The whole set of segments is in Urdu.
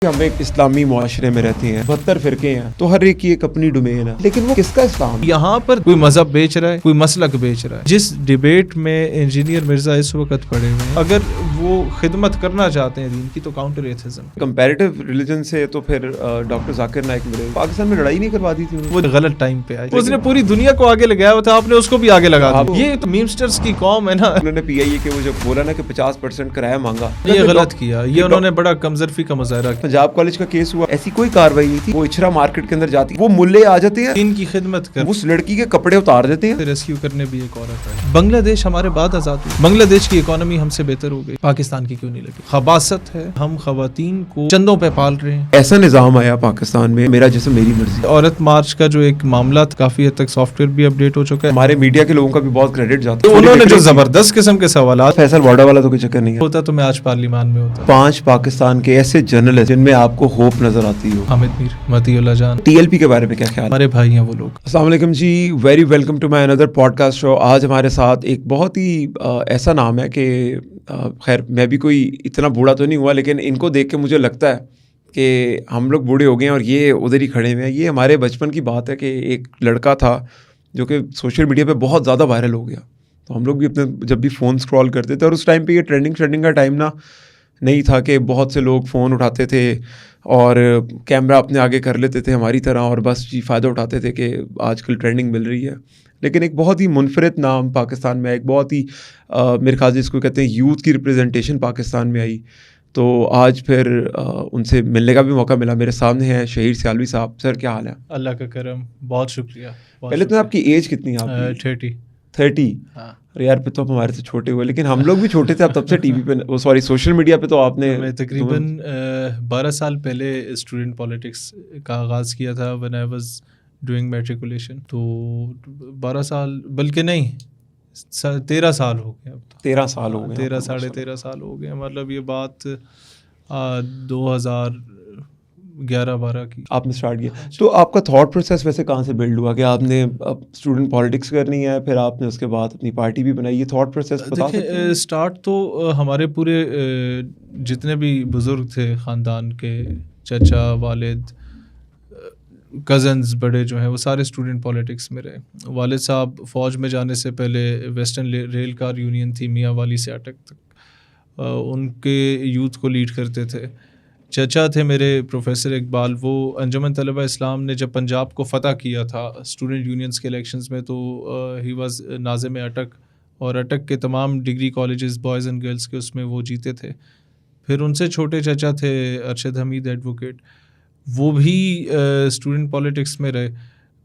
ہم ایک اسلامی معاشرے میں رہتے ہیں، 72 فرقے ہیں، تو ہر ایک کی ایک اپنی ڈومین ہے، لیکن وہ کس کا اسلام؟ یہاں پر کوئی مذہب بیچ رہا ہے، کوئی مسلک بیچ رہا ہے. جس ڈیبیٹ میں انجینئر مرزا اس وقت پڑے ہوئے ہیں، اگر وہ خدمت کرنا چاہتے ہیں دین کی تو کاؤنٹر ایتھزم. کمپیریٹیو ریلیجن سے تو پھر ڈاکٹر ذاکر نائک ملے، پاکستان میں لڑائی نہیں کروا دی تھی انہوں نے. وہ غلط ٹائم پہ آئے، اس نے پوری دنیا کو آگے لگایا ہوا تھا، آپ نے اس کو بھی آگے لگا دیا. یہ تو میمسٹرز کی قوم ہے نا. انہوں نے پی آئی اے کے وہ جو بولا نا کہ 50% کرایہ مانگا، یہ غلط کیا، یہ انہوں نے بڑا کمزرفی کا مظاہرہ کیا. پنجاب کالج کا کیس ہوا، ایسی کوئی کاروائی نہیں تھی. وہ اچھرا مارکیٹ کے اندر جاتی، وہ ملے آ جاتے ہیں، دین کی خدمت کر اس لڑکی کے کپڑے اتار دیتے ہیں. ریسکیو کرنے بھی ایک عورت ہے. بنگلہ دیش ہمارے بعد آزاد ہوئی، بنگلہ دیش کی اکانومی ہم سے بہتر ہو گئی، پاکستان کی کیوں نہیں لگی؟ خباثت ہے، ہم خواتین کو چندوں پہ پال رہے ہیں. ایسا نظام آیا پاکستان میں، میرا جسم میری مرضی. عورت مارچ کا جو ایک معاملہ تھا، کافی حد تک سافٹ ویئر بھی اپڈیٹ ہو چکا ہے. ہمارے میڈیا کے لوگوں کا بھی بہت کریڈٹ جاتا ہے. انہوں نے جو زبردست قسم کے سوالات فیصل واڈا والا تو کوئی چکر نہیں ہے. ہوتا تو میں آج پارلیمان میں ہوتا. 5 پاکستان کے ایسے جرنلسٹ جن میں آپ کو ہوپ نظر آتی ہو. حامد میر، متی اللہ جان، ٹی ایل پی کے بارے میں کیا خیال ہے؟ ہمارے بھائی ہیں وہ لوگ. السلام علیکم جی، ویری ویلکم ٹو مائی اندر پوڈ کاسٹ شو. آج ہمارے ساتھ ایک بہت ہی ایسا نام ہے کہ خیر میں بھی کوئی اتنا بوڑھا تو نہیں ہوا، لیکن ان کو دیکھ کے مجھے لگتا ہے کہ ہم لوگ بوڑھے ہو گئے ہیں اور یہ ادھر ہی کھڑے ہوئے ہیں. یہ ہمارے بچپن کی بات ہے کہ ایک لڑکا تھا جو کہ سوشل میڈیا پہ بہت زیادہ وائرل ہو گیا. تو ہم لوگ بھی اپنے جب بھی فون اسکرول کرتے تھے، اور اس ٹائم پہ یہ ٹرینڈنگ کا ٹائم نہیں تھا کہ بہت سے لوگ فون اٹھاتے تھے اور کیمرہ اپنے آگے کر لیتے تھے ہماری طرح، اور بس جی فائدہ اٹھاتے تھے کہ آج کل ٹرینڈنگ مل رہی ہے. لیکن ایک بہت ہی منفرد نام پاکستان میں، ایک بہت ہی میرے خیال سے اس کو کہتے ہیں یوتھ کی ریپرزنٹیشن پاکستان میں آئی. تو آج پھر ان سے ملنے کا بھی موقع ملا. میرے سامنے ہیں شہیر سیالوی صاحب. سر کیا حال ہے؟ اللہ کا کرم، بہت شکریہ. پہلے تو آپ کی ایج کتنی ہے؟ آپ 30. ہاں یار پہ تو ہمارے سے چھوٹے ہوئے، لیکن ہم لوگ بھی چھوٹے تھے. اب تب سے ٹی وی پہ سوشل میڈیا پہ تو آپ نے تقریباً 12 سال پہلے اسٹوڈنٹ پالیٹکس کا آغاز کیا تھا when I was doing matriculation. تو 12 سال بلکہ نہیں 13 سال ہو گئے. اب 13 سال ہو گئے، 13 ساڑھے 13 سال ہو گئے. مطلب یہ بات 2011-12 کی آپ نے اسٹارٹ کیا. تو آپ کا تھاٹ پروسیس ویسے کہاں سے بلڈ ہوا کہ آپ نے اسٹوڈنٹ پالیٹکس کرنی ہے، پھر آپ نے اس کے بعد اپنی پارٹی بھی بنائی؟ یہ تھاٹ پروسیس بتا سکتے ہیں؟ اسٹارٹ تو ہمارے پورے جتنے بھی بزرگ تھے خاندان کے، چچا، والد، کزنز بڑے جو ہیں، وہ سارے اسٹوڈنٹ پالیٹکس میں رہے. والد صاحب فوج میں جانے سے پہلے ویسٹرن ریل کار یونین تھی میاں والی سے اٹک تک، ان کے یوتھ کو لیڈ کرتے تھے. چچا تھے میرے پروفیسر اقبال، وہ انجمن طلبہ اسلام نے جب پنجاب کو فتح کیا تھا اسٹوڈنٹ یونینز کے الیکشنز میں، تو ہی واز ناظم اٹک، اور اٹک کے تمام degree colleges boys and girls کے اس میں وہ جیتے تھے. پھر ان سے چھوٹے چچا تھے ارشد حمید ایڈوکیٹ، وہ بھی اسٹوڈنٹ پالیٹکس میں رہے.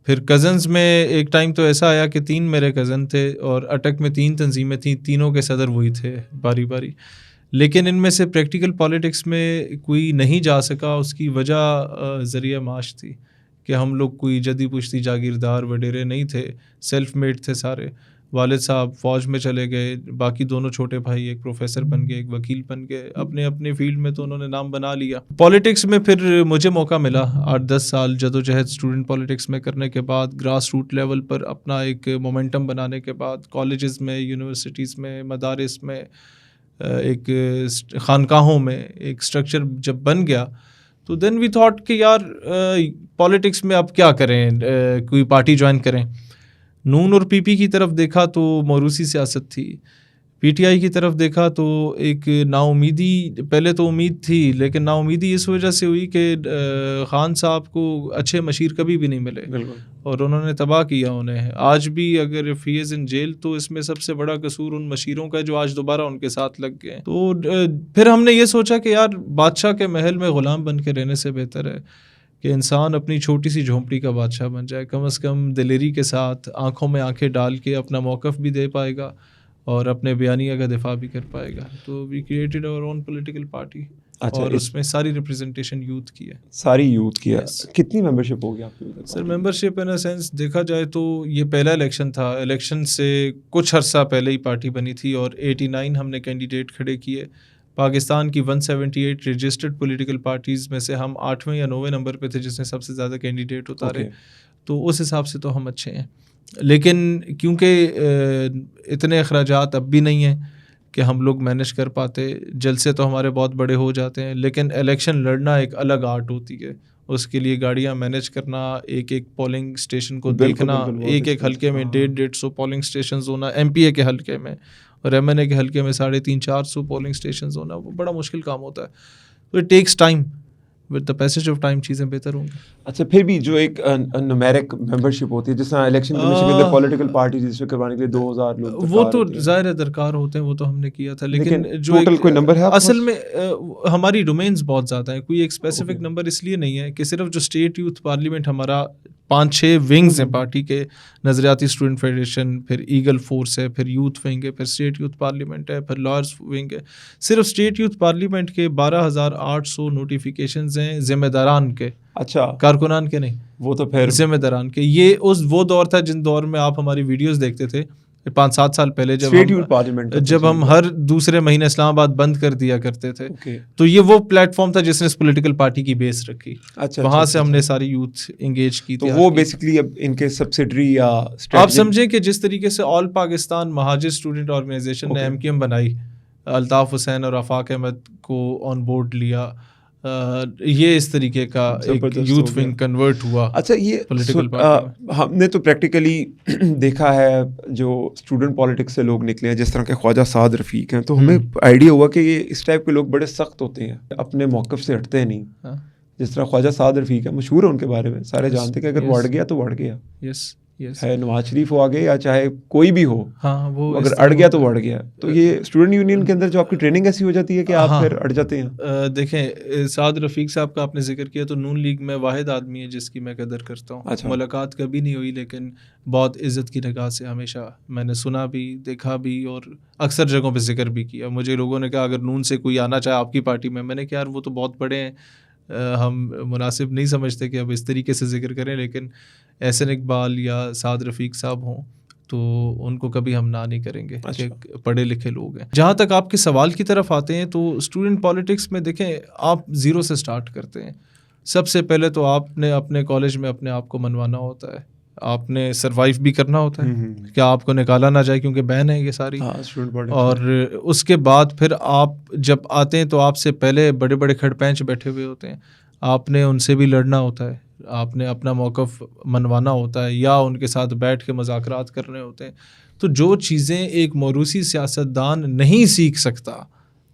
پھر کزنز میں ایک ٹائم تو ایسا آیا کہ 3 میرے کزن تھے، اور اٹک میں 3 تنظیمیں تھیں، تینوں کے صدر وہی تھے باری باری. لیکن ان میں سے پریکٹیکل پالیٹکس میں کوئی نہیں جا سکا. اس کی وجہ ذریعہ معاش تھی کہ ہم لوگ کوئی جدی پشتی جاگیردار وڈیرے نہیں تھے، سیلف میڈ تھے سارے. والد صاحب فوج میں چلے گئے، باقی دونوں چھوٹے بھائی ایک پروفیسر بن گئے، ایک وکیل بن گئے. اپنے اپنے فیلڈ میں تو انہوں نے نام بنا لیا. پالیٹکس میں پھر مجھے موقع ملا 8-10 سال جدوجہد اسٹوڈنٹ پالیٹکس میں کرنے کے بعد، گراس روٹ لیول پر اپنا ایک مومنٹم بنانے کے بعد، کالجز میں، یونیورسٹیز میں، مدارس میں، ایک خانقاہوں میں ایک اسٹرکچر جب بن گیا، تو دین وی تھاٹ کہ یار پالیٹکس میں اب کیا کریں، کوئی پارٹی جوائن کریں. نون اور پی پی کی طرف دیکھا تو موروثی سیاست تھی، پی ٹی آئی کی طرف دیکھا تو ایک نا امیدی، پہلے تو امید تھی لیکن نا امیدی اس وجہ سے ہوئی کہ خان صاحب کو اچھے مشیر کبھی بھی نہیں ملے، اور انہوں نے تباہ کیا انہیں. آج بھی اگر فی از ان جیل تو اس میں سب سے بڑا قصور ان مشیروں کا جو آج دوبارہ ان کے ساتھ لگ گئے. تو پھر ہم نے یہ سوچا کہ یار بادشاہ کے محل میں غلام بن کے رہنے سے بہتر ہے کہ انسان اپنی چھوٹی سی جھونپڑی کا بادشاہ بن جائے. کم از کم دلیری کے ساتھ آنکھوں میں آنکھیں ڈال کے اپنا موقف بھی دے پائے گا اور اپنے بیانیہ کا دفاع بھی کر پائے گا. تو وی کریٹڈ اور اون پولیٹیکل پارٹی، اور اس میں ساری ریپرزنٹیشن یوتھ کی ہے. ساری یوتھ کی ہے. کتنی ممبرشپ ہوگی آپ کی؟ سر ممبرشپ ان سینس دیکھا جائے تو یہ پہلا الیکشن تھا، الیکشن سے کچھ عرصہ پہلے ہی پارٹی بنی تھی، اور 89 ہم نے کینڈیڈیٹ کھڑے کیے. پاکستان کی 178 رجسٹرڈ پولیٹیکل پارٹیز میں سے ہم 8ویں یا 9ویں نمبر پہ تھے جس نے سب سے زیادہ کینڈیڈیٹ اتارے. تو اس حساب سے تو ہم اچھے ہیں، لیکن کیونکہ اتنے اخراجات اب بھی نہیں ہیں کہ ہم لوگ مینج کر پاتے. جلسے تو ہمارے بہت بڑے ہو جاتے ہیں, لیکن الیکشن لڑنا ایک الگ آرٹ ہوتی ہے. اس کے لیے گاڑیاں مینج کرنا, ایک ایک پولنگ اسٹیشن کو دیکھنا, ایک ایک حلقے میں 150-150 پولنگ اسٹیشنز ہونا, ایم پی اے کے حلقے میں اور ایم این اے کے حلقے میں 350-400 پولنگ اسٹیشنز ہونا, وہ بڑا مشکل کام ہوتا ہے. تو it takes time. With the passage of time چیزیں بہتر ہوں گی. اچھا, پھر بھی جو ایک نومیرک ممبرشپ ہوتی ہے, جس طرح الیکشن کمیشن کے اندر پولیٹیکل پارٹی رجسٹر کروانے کے لیے 2000 لوگ, وہ تو ظاہر درکار ہوتے ہیں, وہ تو ہم نے کیا تھا, لیکن جو ٹوٹل کوئی نمبر ہے اصل میں ہماری ڈومینز بہت زیادہ ہیں. کوئی ایک اسپیسیفک نمبر اس لیے نہیں ہے کہ صرف جو اسٹیٹ یوتھ پارلیمنٹ ہمارا 5-6 ونگز ہیں پارٹی کے, نظریاتی اسٹوڈنٹ فیڈریشن, پھر ایگل فورس ہے, پھر یوتھ ونگ ہے, پھر اسٹیٹ یوتھ پارلیمنٹ ہے, پھر لائرز ونگ ہے. صرف اسٹیٹ یوتھ پارلیمنٹ کے 12,800 نوٹیفیکیشنز ہیں ذمہ داران کے. اچھا, کارکنان کے نہیں, وہ تو پھر ذمہ داران کے. یہ وہ دور تھا جن دور میں آپ ہماری ویڈیوز دیکھتے تھے 5-7 سال پہلے, جب ہم ہر دوسرے مہینے اسلام آباد بند کر دیا کرتے تھے. تو یہ وہ پلیٹ فارم تھا جس نے اس پولیٹیکل پارٹی کی بیس رکھی. وہاں سے ہم نے ساری یوتھ انگیج کی تھی. وہ بیسکلی اب ان کے سبسیڈری یا آپ سمجھیں کہ جس طریقے سے آل پاکستان مہاجر اسٹوڈنٹ آرگنائزیشن نے ایم کیو ایم بنائی, الطاف حسین اور آفاق احمد کو آن بورڈ لیا, یہ اس طریقے کا ایک یوتھ ونگ کنورٹ ہوا. اچھا, یہ ہم نے تو پریکٹیکلی دیکھا ہے جو اسٹوڈنٹ پالیٹکس سے لوگ نکلے ہیں, جس طرح کے خواجہ سعد رفیق ہیں, تو ہمیں آئیڈیا ہوا کہ یہ اس ٹائپ کے لوگ بڑے سخت ہوتے ہیں, اپنے موقف سے ہٹتے نہیں. جس طرح خواجہ سعد رفیق ہے, مشہور ہے ان کے بارے میں, سارے جانتے کہ اگر بڑھ گیا تو بڑھ گیا. ہے نواز شریف ہو آگے یا چاہے کوئی بھی ہو, اگر اڑ گیا تو اڑ گیا. تو یہ اسٹوڈنٹ یونین کے اندر جو آپ کی ٹریننگ ایسی ہو جاتی ہے کہ آپ پھر اڑ جاتے ہیں. دیکھیں, سعد رفیق صاحب کا آپ نے ذکر کیا, تو نون لیگ میں واحد آدمی ہے جس کی میں قدر کرتا ہوں. ملاقات کبھی نہیں ہوئی, لیکن بہت عزت کی نگاہ سے ہمیشہ میں نے سنا بھی, دیکھا بھی, اور اکثر جگہوں پہ ذکر بھی کیا. مجھے لوگوں نے کہا اگر نون سے کوئی آنا چاہے آپ کی پارٹی میں نے کہا یار وہ تو بہت بڑے ہیں, ہم مناسب نہیں سمجھتے کہ اب اس طریقے سے ذکر کریں, لیکن احسن اقبال یا سعد رفیق صاحب ہوں تو ان کو کبھی ہم نہ نہیں کریں گے کہ پڑھے لکھے لوگ ہیں. جہاں تک آپ کے سوال کی طرف آتے ہیں, تو اسٹوڈنٹ پالیٹکس میں دیکھیں آپ زیرو سے سٹارٹ کرتے ہیں. سب سے پہلے تو آپ نے اپنے کالج میں اپنے آپ کو منوانا ہوتا ہے, آپ نے سروائیو بھی کرنا ہوتا ہے, کیا آپ کو نکالا نہ جائے کیونکہ بین ہے یہ ساری. اور اس کے بعد پھر آپ جب آتے ہیں تو آپ سے پہلے بڑے بڑے کھڑ پینچ بیٹھے ہوئے ہوتے ہیں, آپ نے ان سے بھی لڑنا ہوتا ہے, آپ نے اپنا موقف منوانا ہوتا ہے یا ان کے ساتھ بیٹھ کے مذاکرات کرنے ہوتے ہیں. تو جو چیزیں ایک موروثی سیاستدان نہیں سیکھ سکتا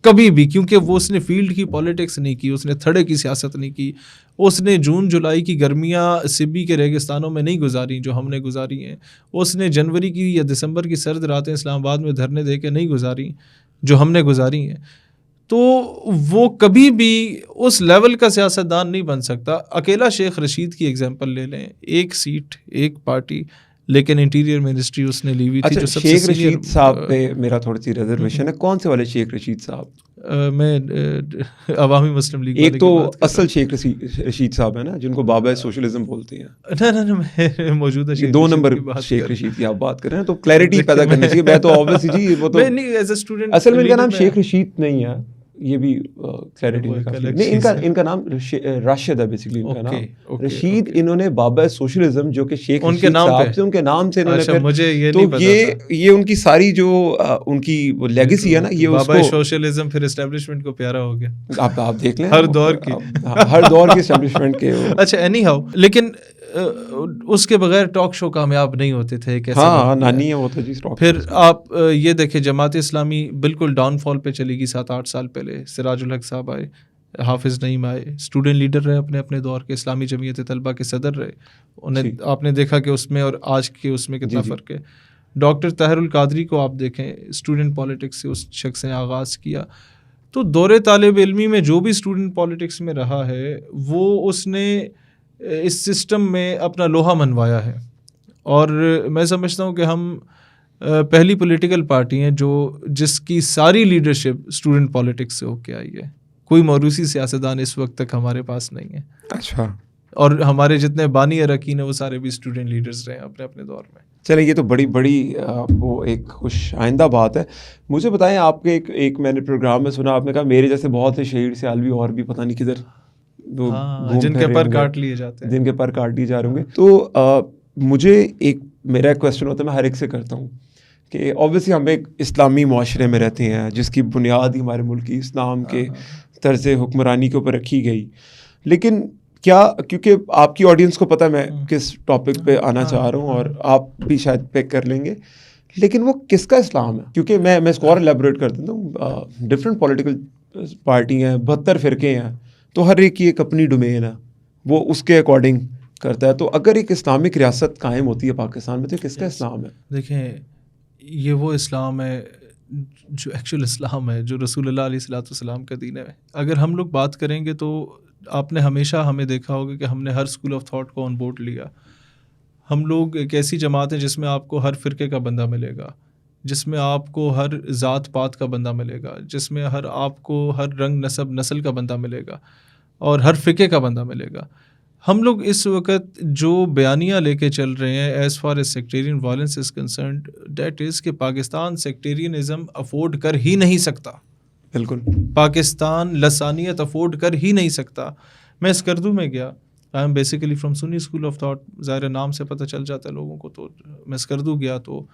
کبھی بھی, کیونکہ وہ اس نے فیلڈ کی پالیٹکس نہیں کی, اس نے تھڑے کی سیاست نہیں کی, اس نے جون جولائی کی گرمیاں سبی کے ریگستانوں میں نہیں گزاری جو ہم نے گزاری ہیں, اس نے جنوری کی یا دسمبر کی سرد راتیں اسلام آباد میں دھرنے دے کے نہیں گزاری جو ہم نے گزاری ہیں. تو وہ کبھی بھی اس لیول کا سیاستدان نہیں بن سکتا. اکیلا شیخ رشید کی ایگزامپل لے لیں, 1 سیٹ 1 پارٹی, لیکن انٹیریئر منسٹری اس نے لی ہوئی تھی. جو سب سے شیخ رشید صاحب پہ میرا تھوڑی سی ریزرویشن ہے. کون سے والے شیخ رشید صاحب؟ میں عوامی مسلم لیگ, ایک تو اصل شیخ رشید صاحب ہے نا جن کو بابا سوشلزم بولتے ہیں. نہ موجودہ 2 نمبر شیخ رشید کی آپ بات کر رہے ہیں, تو کلیئرٹی پیدا کرنی چاہیے. میں تو آبویسلی جی وہ تو اصل میں ان کا نام شیخ رشید نہیں ہے, یہ بھی کلیئرٹی نہیں. ان کا نام راشد ہے بیسیکلی, ان کا نام رشید. انہوں نے بابا سوشلزم جو کہ شیخ رشید صاحب سے ان کے نام سے تو یہ ان کی ساری جو ان کی وہ لیگیسی ہے نا, یہ بابا سوشلزم پھر اسٹیبلشمنٹ کو پیارا ہو گیا. آپ دیکھ لیں ہر دور کی اسٹیبلشمنٹ کے. اچھا اینی ہاؤ, لیکن اس کے بغیر ٹاک شو کامیاب نہیں ہوتے تھے. ہاں نانی ہے وہ تو جی. پھر آپ یہ دیکھیں جماعت اسلامی بالکل ڈاؤن فال پہ چلی گئی 7-8 سال پہلے. سراج الحق صاحب آئے, حافظ نعیم آئے, اسٹوڈنٹ لیڈر رہے اپنے اپنے دور کے, اسلامی جمعیت طلبہ کے صدر رہے. انہیں آپ نے دیکھا کہ اس میں اور آج کے اس میں کتنا فرق ہے. ڈاکٹر طاہر القادری کو آپ دیکھیں, اسٹوڈنٹ پالیٹکس سے اس شخص نے آغاز کیا. تو دور طالب علمی میں جو بھی اسٹوڈنٹ پالیٹکس میں رہا ہے وہ اس نے اس سسٹم میں اپنا لوہا منوایا ہے. اور میں سمجھتا ہوں کہ ہم پہلی پولیٹیکل پارٹی ہیں جس کی ساری لیڈرشپ اسٹوڈنٹ پالیٹکس سے ہو کے آئی ہے. کوئی موروثی سیاستدان اس وقت تک ہمارے پاس نہیں ہے. اچھا. اور ہمارے جتنے بانی اراکین ہیں وہ سارے بھی اسٹوڈنٹ لیڈرز رہے ہیں اپنے اپنے دور میں. چلیں, یہ تو بڑی وہ ایک خوش آئندہ بات ہے. مجھے بتائیں, آپ کے ایک میں نے پروگرام میں سنا, آپ نے کہا میرے جیسے بہت سے شہید سیالوی اور بھی پتہ نہیں کدھر جن کے پر کاٹ لیے جاتے ہیں, جن کے پر کاٹ دیے جا رہے ہوں گے. تو مجھے میرا ایک کویسچن ہوتا ہے, میں ہر ایک سے کرتا ہوں کہ اوبیسلی ہم ایک اسلامی معاشرے میں رہتے ہیں جس کی بنیاد ہی ہمارے ملک کی اسلام کے طرز حکمرانی کے اوپر رکھی گئی، لیکن کیا کیونکہ آپ کی آڈینس کو پتہ میں کس ٹاپک پہ آنا چاہ رہا ہوں اور آپ بھی شاید پیک کر لیں گے، لیکن وہ کس کا اسلام ہے؟ کیونکہ میں اس کو اور ایلیبوریٹ کر دیتا ہوں، ڈفرینٹ پولیٹیکل پارٹی ہیں، 72 فرقے ہیں، تو ہر ایک کی ایک اپنی ڈومین ہے، وہ اس کے اکارڈنگ کرتا ہے. تو اگر ایک اسلامک ریاست قائم ہوتی ہے پاکستان میں تو کس کا اسلام ہے؟ دیکھیں یہ وہ اسلام ہے جو ایکچوئل اسلام ہے، جو رسول اللہ علیہ الصلوۃ والسلام کا دین ہے. اگر ہم لوگ بات کریں گے تو آپ نے ہمیشہ ہمیں دیکھا ہوگا کہ ہم نے ہر اسکول آف تھاٹ کو آن بورڈ لیا. ہم لوگ ایک ایسی جماعت ہے جس میں آپ کو ہر فرقے کا بندہ ملے گا، جس میں آپ کو ہر ذات پات کا بندہ ملے گا، جس میں آپ کو ہر رنگ نسب نسل کا بندہ ملے گا اور ہر فقہ کا بندہ ملے گا. ہم لوگ اس وقت جو بیانیہ لے کے چل رہے ہیں as far as sectarian violence is concerned, that is کہ پاکستان سیکٹیرینزم افورڈ کر ہی نہیں سکتا. بالکل، پاکستان لسانیت افورڈ کر ہی نہیں سکتا. میں اسکردو میں گیا، I am basically from Sunni school of thought, ظاہر نام سے پتہ چل جاتا ہے لوگوں کو. تو میں اسکردو گیا تو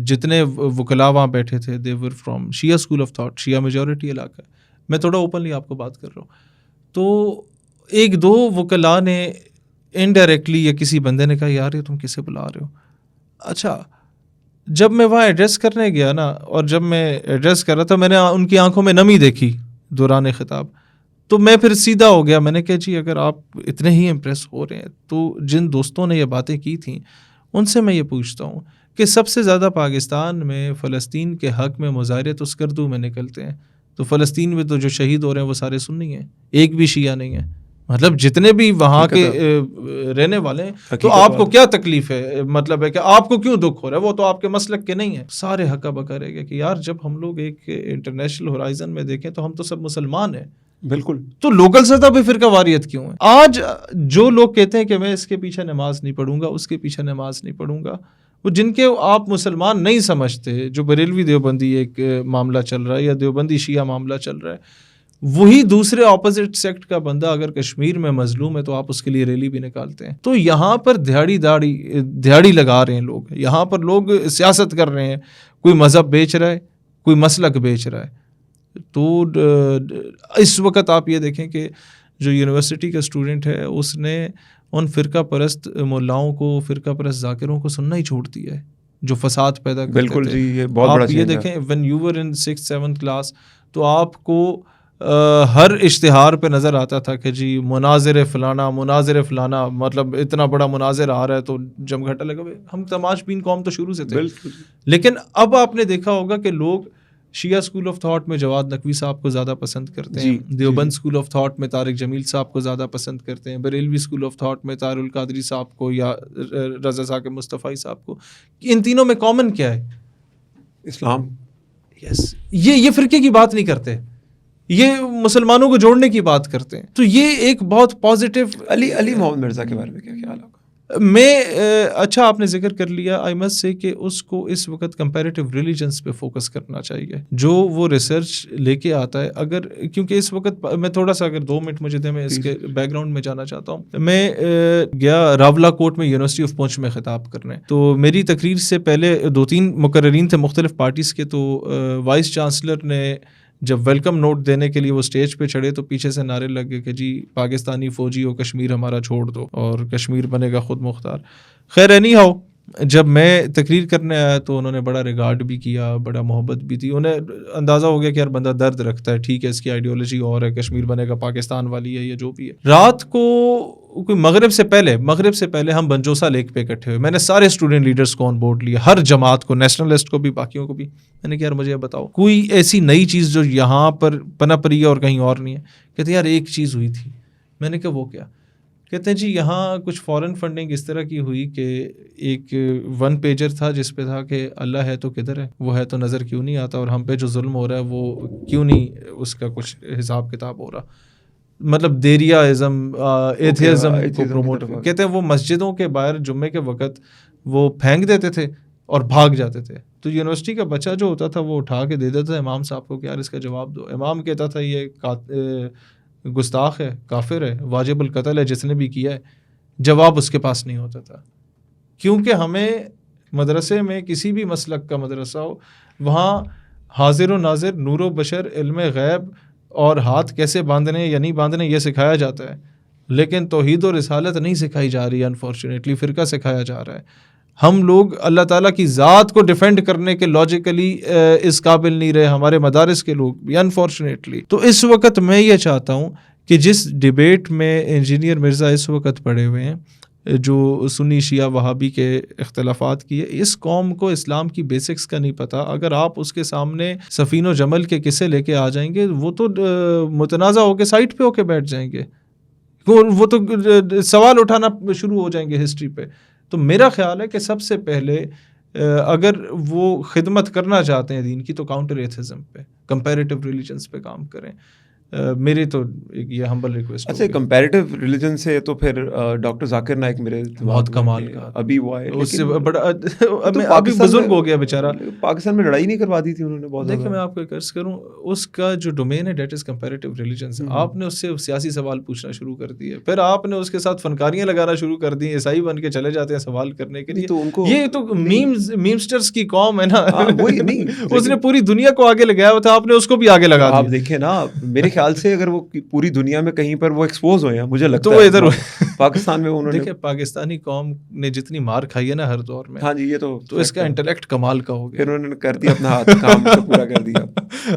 جتنے وکلاء وہاں بیٹھے تھے they were from Shia school of thought, Shia majority علاقہ ہے. میں تھوڑا اوپنلی آپ کو بات کر رہا ہوں. تو ایک دو وکلاء نے انڈائریکٹلی یا کسی بندے نے کہا یار یہ تم کسے بلا رہے ہو. اچھا جب میں وہاں ایڈریس کرنے گیا نا، اور جب میں ایڈریس کر رہا تھا میں نے ان کی آنکھوں میں نمی دیکھی دوران خطاب. تو میں پھر سیدھا ہو گیا، میں نے کہا جی اگر آپ اتنے ہی امپریس ہو رہے ہیں تو جن دوستوں نے یہ باتیں کی تھیں ان سے میں یہ پوچھتا ہوں کہ سب سے زیادہ پاکستان میں فلسطین کے حق میں مظاہرے تو اسکردو میں نکلتے ہیں، تو فلسطین میں تو جو شہید ہو رہے ہیں وہ سارے سنی ہیں، ایک بھی شیعہ نہیں ہے. مطلب جتنے بھی وہاں کے رہنے والے ہیں تو آپ کو کیا تکلیف ہے؟ مطلب ہے کہ آپ کو کیوں دکھ ہو رہا ہے؟ وہ تو آپ کے مسلک کے نہیں ہیں. سارے حقہ بکا رہ گئے کہ یار جب ہم لوگ ایک انٹرنیشنل ہورائزن میں دیکھیں تو ہم تو سب مسلمان ہیں. بالکل، تو لوکل سطح پہ فرقہ واریت کیوں ہے؟ آج جو لوگ کہتے ہیں کہ میں اس کے پیچھے نماز نہیں پڑھوں گا، اس کے پیچھے نماز نہیں پڑھوں گا، وہ جن کے آپ مسلمان نہیں سمجھتے، جو بریلوی دیوبندی ایک معاملہ چل رہا ہے یا دیوبندی شیعہ معاملہ چل رہا ہے، وہی دوسرے اپوزٹ سیکٹ کا بندہ اگر کشمیر میں مظلوم ہے تو آپ اس کے لیے ریلی بھی نکالتے ہیں. تو یہاں پر دہاڑی لگا رہے ہیں لوگ، یہاں پر لوگ سیاست کر رہے ہیں، کوئی مذہب بیچ رہا ہے، کوئی مسلک بیچ رہا ہے. تو اس وقت آپ یہ دیکھیں کہ جو یونیورسٹی کا اسٹوڈنٹ ہے اس نے ان فرقہ پرست ملاؤں کو، فرقہ پرست ذاکروں کو سننا ہی چھوڑ دیا ہے جو فساد پیدا کرتے تھے. بالکل جی، یہ بہت بڑا آپ یہ دیکھیں when you were in 6th 7th class تو آپ کو ہر اشتہار پہ نظر آتا تھا کہ جی مناظر فلانا، مطلب اتنا بڑا مناظر آ رہا ہے تو جمگھٹا لگا. ہم تماش بین قوم تو شروع سے تھے. لیکن اب آپ نے دیکھا ہوگا کہ لوگ شیعہ اسکول آف تھاٹ میں جواد نقوی صاحب کو زیادہ پسند کرتے ہیں، دیوبند اسکول آف تھاٹ میں طارق جمیل صاحب کو زیادہ پسند کرتے ہیں، بریلوی اسکول آف تھاٹ میں طاہر القادری صاحب کو یا رضا ثاقب مصطفی صاحب کو. ان تینوں میں کامن کیا ہے؟ اسلام. یس، یہ فرقے کی بات نہیں کرتے، یہ مسلمانوں کو جوڑنے کی بات کرتے ہیں. تو یہ ایک بہت پازیٹیو. علی محمد مرزا کے بارے میں کیا خیال ہوگا؟ میں اچھا آپ نے ذکر کر لیا. آئی مسٹ سے کہ اس کو اس وقت کمپیریٹیو ریلیجنس پہ فوکس کرنا چاہیے جو وہ ریسرچ لے کے آتا ہے. اگر کیونکہ اس وقت میں تھوڑا سا اگر 2 منٹ مجھے دیں میں اس کے بیک گراؤنڈ میں جانا چاہتا ہوں. میں گیا راولا کوٹ میں یونیورسٹی آف پونچھ میں خطاب کرنے. تو میری تقریر سے پہلے 2-3 مقررین تھے مختلف پارٹیز کے. تو وائس چانسلر نے جب ویلکم نوٹ دینے کے لیے وہ اسٹیج پہ چڑھے تو پیچھے سے نعرے لگ گئے کہ جی پاکستانی فوجی ہو، کشمیر ہمارا چھوڑ دو اور کشمیر بنے گا خود مختار. خیر اینی ہاؤ، جب میں تقریر کرنے آیا تو انہوں نے بڑا ریگارڈ بھی کیا، بڑا محبت بھی تھی. انہیں اندازہ ہو گیا کہ یار بندہ درد رکھتا ہے، ٹھیک ہے اس کی آئیڈیالوجی اور ہے، کشمیر بنے گا پاکستان والی ہے یا جو بھی ہے. رات کو کوئی مغرب سے پہلے ہم بنجوسا لیک پہ اکٹھے ہوئے. میں نے سارے اسٹوڈنٹ لیڈرز کو آن بورڈ لیا، ہر جماعت کو، نیشنلسٹ کو بھی، باقیوں کو بھی. میں نے کہا یار مجھے بتاؤ کوئی ایسی نئی چیز جو یہاں پر پنپ رہی ہے اور کہیں اور نہیں ہے. کہتے یار ایک چیز ہوئی تھی. میں نے کہا وہ کیا؟ کہتے ہیں جی یہاں کچھ فارن فنڈنگ اس طرح کی ہوئی کہ ایک 1 پیجر تھا جس پہ تھا کہ اللہ ہے تو کدھر ہے، وہ ہے تو نظر کیوں نہیں آتا، اور ہم پہ جو ظلم ہو رہا ہے وہ کیوں نہیں اس کا کچھ حساب کتاب ہو رہا. مطلب دیریاازم، ایتھیزم کو پروموٹ. کہتے ہیں وہ مسجدوں کے باہر جمعے کے وقت وہ پھینک دیتے تھے اور بھاگ جاتے تھے. تو یونیورسٹی کا بچہ جو ہوتا تھا وہ اٹھا کے دے دیتا تھا امام صاحب کو کہ یار اس کا جواب دو. امام کہتا تھا یہ گستاخ ہے، کافر ہے، واجب القتل ہے جس نے بھی کیا ہے. جواب اس کے پاس نہیں ہوتا تھا کیونکہ ہمیں مدرسے میں کسی بھی مسلک کا مدرسہ ہو وہاں حاضر و ناظر نور و بشر علم غیب اور ہاتھ کیسے باندھنے یا نہیں باندھنے یہ سکھایا جاتا ہے، لیکن توحید و رسالت نہیں سکھائی جا رہی ہے، انفارچونیٹلی فرقہ سکھایا جا رہا ہے. ہم لوگ اللہ تعالیٰ کی ذات کو ڈیفینڈ کرنے کے لاجیکلی اس قابل نہیں رہے، ہمارے مدارس کے لوگ بھی انفارچونیٹلی. تو اس وقت میں یہ چاہتا ہوں کہ جس ڈیبیٹ میں انجینئر مرزا اس وقت پڑے ہوئے ہیں جو سنی شیعہ وہابی کے اختلافات کی ہے، اس قوم کو اسلام کی بیسکس کا نہیں پتہ. اگر آپ اس کے سامنے سفین و جمل کے قصے لے کے آ جائیں گے وہ تو متنازع ہو کے سائٹ پہ ہو کے بیٹھ جائیں گے، وہ تو سوال اٹھانا شروع ہو جائیں گے ہسٹری پہ. تو میرا خیال ہے کہ سب سے پہلے اگر وہ خدمت کرنا چاہتے ہیں دین کی تو کاؤنٹر ایتھزم پہ، کمپیریٹیو ریلیجنس پہ کام کریں. میری تو یہ ہمبل ریکویسٹ. اچھا کمپیریٹیو ریلیجن سے تو پھر ڈاکٹر ذاکر نائک میرے بہت کمال کا ابھی وہ آئے، اس سے بڑا ابھی بزرگ ہو گیا بیچارہ. پاکستان میں لڑائی نہیں کروا دی تھی انہوں نے بہت. دیکھیں میں آپ کو ایک عرض کروں، اس کا جو ڈومین ہے دیٹ از کمپیریٹیو ریلیجنس. آپ نے اس سے سیاسی سوال پوچھنا شروع کر دیے، پھر آپ نے اس کے ساتھ فنکاریاں لگانا شروع کر دی، عیسائی بن کے چلے جاتے ہیں سوال کرنے کے لیے. یہ تو میمسٹرز کی قوم ہے نا، وہی نہیں اس نے پوری دنیا کو آگے لگایا ہوا تھا، آپ نے اس کو بھی آگے لگا دیا. آپ دیکھیں نا میرے خیال سے اگر وہ پوری دنیا میں کہیں پر وہ ایکسپوز ہوئے ہیں مجھے لگتا ہے تو ادھر پاکستان میں انہوں نے. دیکھیں پاکستانی قوم نے جتنی مار کھائی ہے نا ہر دور میں، ہاں جی یہ تو اس کا انٹلیکٹ کمال کا ہو گیا. پھر انہوں نے کر دیا اپنا ہاتھ کام پورا کر دیا.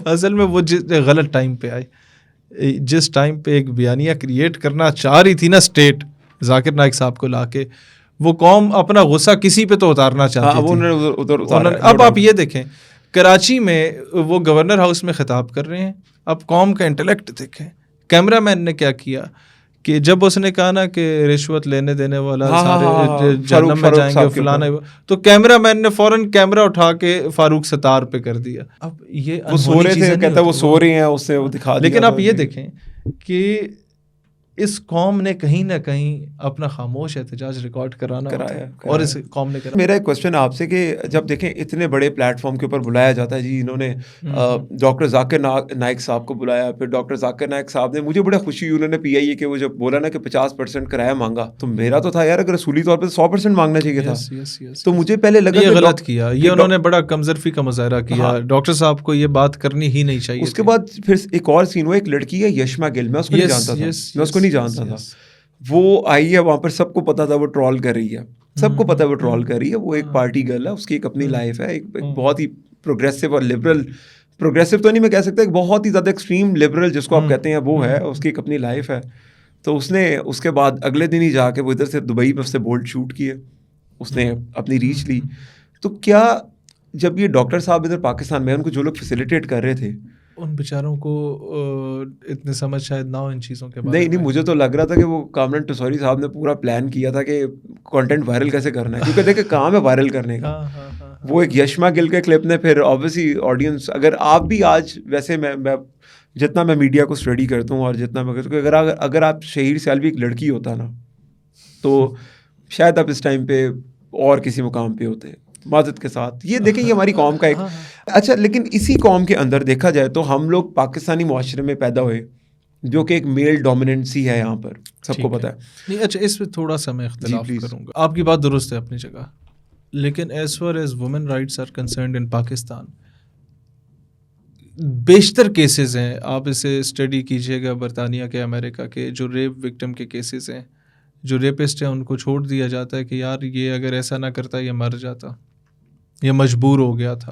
اصل میں وہ غلط ٹائم پہ آئے، جس ٹائم پہ ایک بیانیہ کریٹ کرنا چاہ رہی تھی نا اسٹیٹ ذاکر نائک صاحب کو لا کے، وہ قوم اپنا غصہ کسی پہ تو اتارنا چاہتی تھی. اب آپ یہ دیکھیں کراچی میں وہ گورنر ہاؤس میں خطاب کر رہے ہیں. اب قوم کا انٹلیکٹ دیکھیں. کیمرہ مین نے کیا کیا کہ جب اس نے کہا نا کہ رشوت لینے دینے والا سارے جہنم میں جائیں گے فلانا، تو کیمرہ مین نے فوراً کیمرہ اٹھا کے فاروق ستار پہ کر دیا. اب یہ وہ سو رہے تھے، کہتا ہے وہ سو رہے ہیں، اس سے وہ دکھا دیا. لیکن آپ یہ دیکھیں کہ اس قوم نے کہیں نہ کہیں اپنا خاموش احتجاج ریکارڈ کرایا اور اس قوم نے کرایا. میرا ایک کوشچن آپ سے کہ جب دیکھیں اتنے بڑے پلیٹ فارم کے اوپر بلایا جاتا ہے، جی انہوں نے ڈاکٹر ذاکر نائک صاحب کو بلایا، پھر ڈاکٹر ذاکر نائک صاحب نے، مجھے بڑا خوشی ہوئی انہوں نے PIA کہ وہ جب بولا نا کہ 50% کرایہ مانگا، تو میرا تو تھا یار اگر اصولی طور پہ 100% مانگنا چاہیے تھا. تو مجھے پہلے لگا یہ غلط کیا، یہ انہوں نے بڑا کمزرفی کا مظاہرہ کیا. ڈاکٹر صاحب کو یہ بات کرنی ہی نہیں چاہیے. اس کے بعد پھر ایک اور سین ہوا، ایک لڑکی ہے یشما گل، میں اس کو نہیں جانتا تھا. وہ آئی ہے وہاں پر، سب کو پتا تھا وہ ٹرول کر رہی ہے، سب کو پتا ہے وہ ٹرول کر رہی ہے. وہ ایک پارٹی گرل ہے، اس کی ایک اپنی لائف ہے، ایک بہت ہی پروگریسو اور لبرل، پروگریسو تو نہیں میں کہہ سکتا، ایک بہت ہی زیادہ ایکسٹریم لبرل جس کو آپ کہتے ہیں وہ ہے، اس کی ایک اپنی لائف ہے. تو اس نے اس کے بعد اگلے دن ہی جا کے وہ ادھر سے دبئی میں اس سے بولٹ شوٹ کیے، اس نے اپنی ریچ لی. تو کیا جب یہ ڈاکٹر صاحب ادھر پاکستان میں ان کو جو لوگ فیسیلیٹیٹ کر رہے تھے، ان بیچاروں کو اتنے سمجھ شاید نہ ہو ان چیزوں کے بارے میں. نہیں مجھے تو لگ رہا تھا کہ وہ کامران ٹسوری صاحب نے پورا پلان کیا تھا کہ کانٹینٹ وائرل کیسے کرنا ہے، کیونکہ دیکھیں کام ہے وائرل کرنے کا. وہ ایک یشما گل کے کلپ نے پھر آبویسلی آڈینس، اگر آپ بھی آج ویسے میں جتنا میں میڈیا کو اسٹڈی کرتا ہوں اور جتنا میں کہتا ہوں کہ اگر آپ شہیر سیالوی ایک لڑکی ہوتا نا تو شاید آپ اس ٹائم پہ اور کسی مقام پہ ہوتے معذرت کے ساتھ. یہ دیکھیں یہ ہماری قوم کا ایک اچھا، لیکن اسی قوم کے اندر دیکھا جائے تو ہم لوگ پاکستانی معاشرے میں پیدا ہوئے جو کہ ایک میل ڈومیننسی ہے یہاں پر، سب کو پتہ ہے. نہیں اچھا، اس پہ تھوڑا سا میں اختلاف کروں گا. آپ کی بات درست ہے اپنی جگہ، لیکن as far as women rights are concerned in Pakistan, بیشتر کیسز ہیں، آپ اسے اسٹڈی کیجیے گا برطانیہ کے، امریکہ کے، جو ریپ وکٹم کے کیسز ہیں، جو ریپسٹ ہیں ان کو چھوڑ دیا جاتا ہے کہ یار یہ اگر ایسا نہ کرتا یہ مر جاتا، یہ مجبور ہو گیا تھا،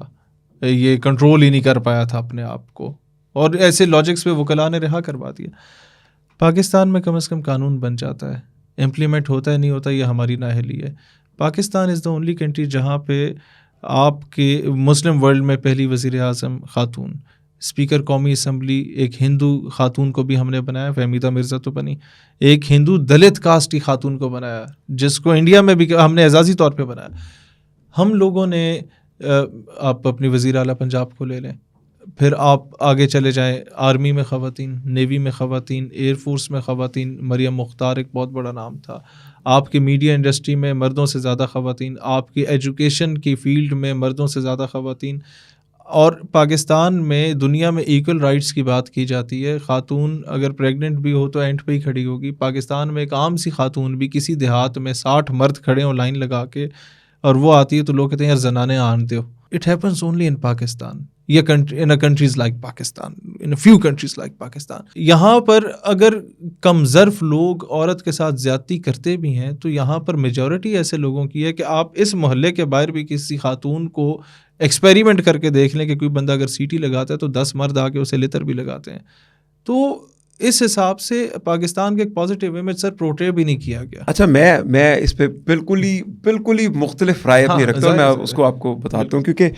یہ کنٹرول ہی نہیں کر پایا تھا اپنے آپ کو، اور ایسے لاجکس پہ وکلاء نے رہا کروا دیا. پاکستان میں کم از کم قانون بن جاتا ہے، امپلیمنٹ ہوتا ہے نہیں ہوتا یہ ہماری نااہلی ہے. پاکستان از دا اونلی کنٹری جہاں پہ آپ کے مسلم ورلڈ میں پہلی وزیر اعظم خاتون، اسپیکر قومی اسمبلی ایک ہندو خاتون کو بھی ہم نے بنایا، فہمیدہ مرزا تو بنی، ایک ہندو دلت کاسٹ کی خاتون کو بنایا جس کو انڈیا میں بھی ہم نے اعزازی طور پہ بنایا. ہم لوگوں نے آپ اپنی وزیر اعلیٰ پنجاب کو لے لیں، پھر آپ آگے چلے جائیں، آرمی میں خواتین، نیوی میں خواتین، ایئر فورس میں خواتین، مریم مختار ایک بہت بڑا نام تھا. آپ کی میڈیا انڈسٹری میں مردوں سے زیادہ خواتین، آپ کی ایجوکیشن کی فیلڈ میں مردوں سے زیادہ خواتین. اور پاکستان میں دنیا میں ایکول رائٹس کی بات کی جاتی ہے، خاتون اگر پریگننٹ بھی ہو تو اینڈ پہ ہی کھڑی ہوگی. پاکستان میں ایک عام سی خاتون بھی کسی دیہات میں 60 مرد کھڑے ہوں لائن لگا کے اور وہ آتی ہے تو لوگ کہتے ہیں یار زنانے آنتے ہو. It happens only in Pakistan یا in countries like Pakistan, in few countries like Pakistan. یہاں پر اگر کم ظرف لوگ عورت کے ساتھ زیادتی کرتے بھی ہیں تو یہاں پر میجورٹی ایسے لوگوں کی ہے کہ آپ اس محلے کے باہر بھی کسی خاتون کو ایکسپیریمنٹ کر کے دیکھ لیں کہ کوئی بندہ اگر سیٹی لگاتا ہے تو 10 مرد آ کے اسے لتر بھی لگاتے ہیں. تو اس حساب سے پاکستان کے ایک پازیٹیو امیج سر پورٹری بھی نہیں کیا گیا. اچھا میں اس پہ بالکل ہی مختلف رائے اپنی رکھتا ہوں. میں اس کو آپ کو بتاتا ہوں کیونکہ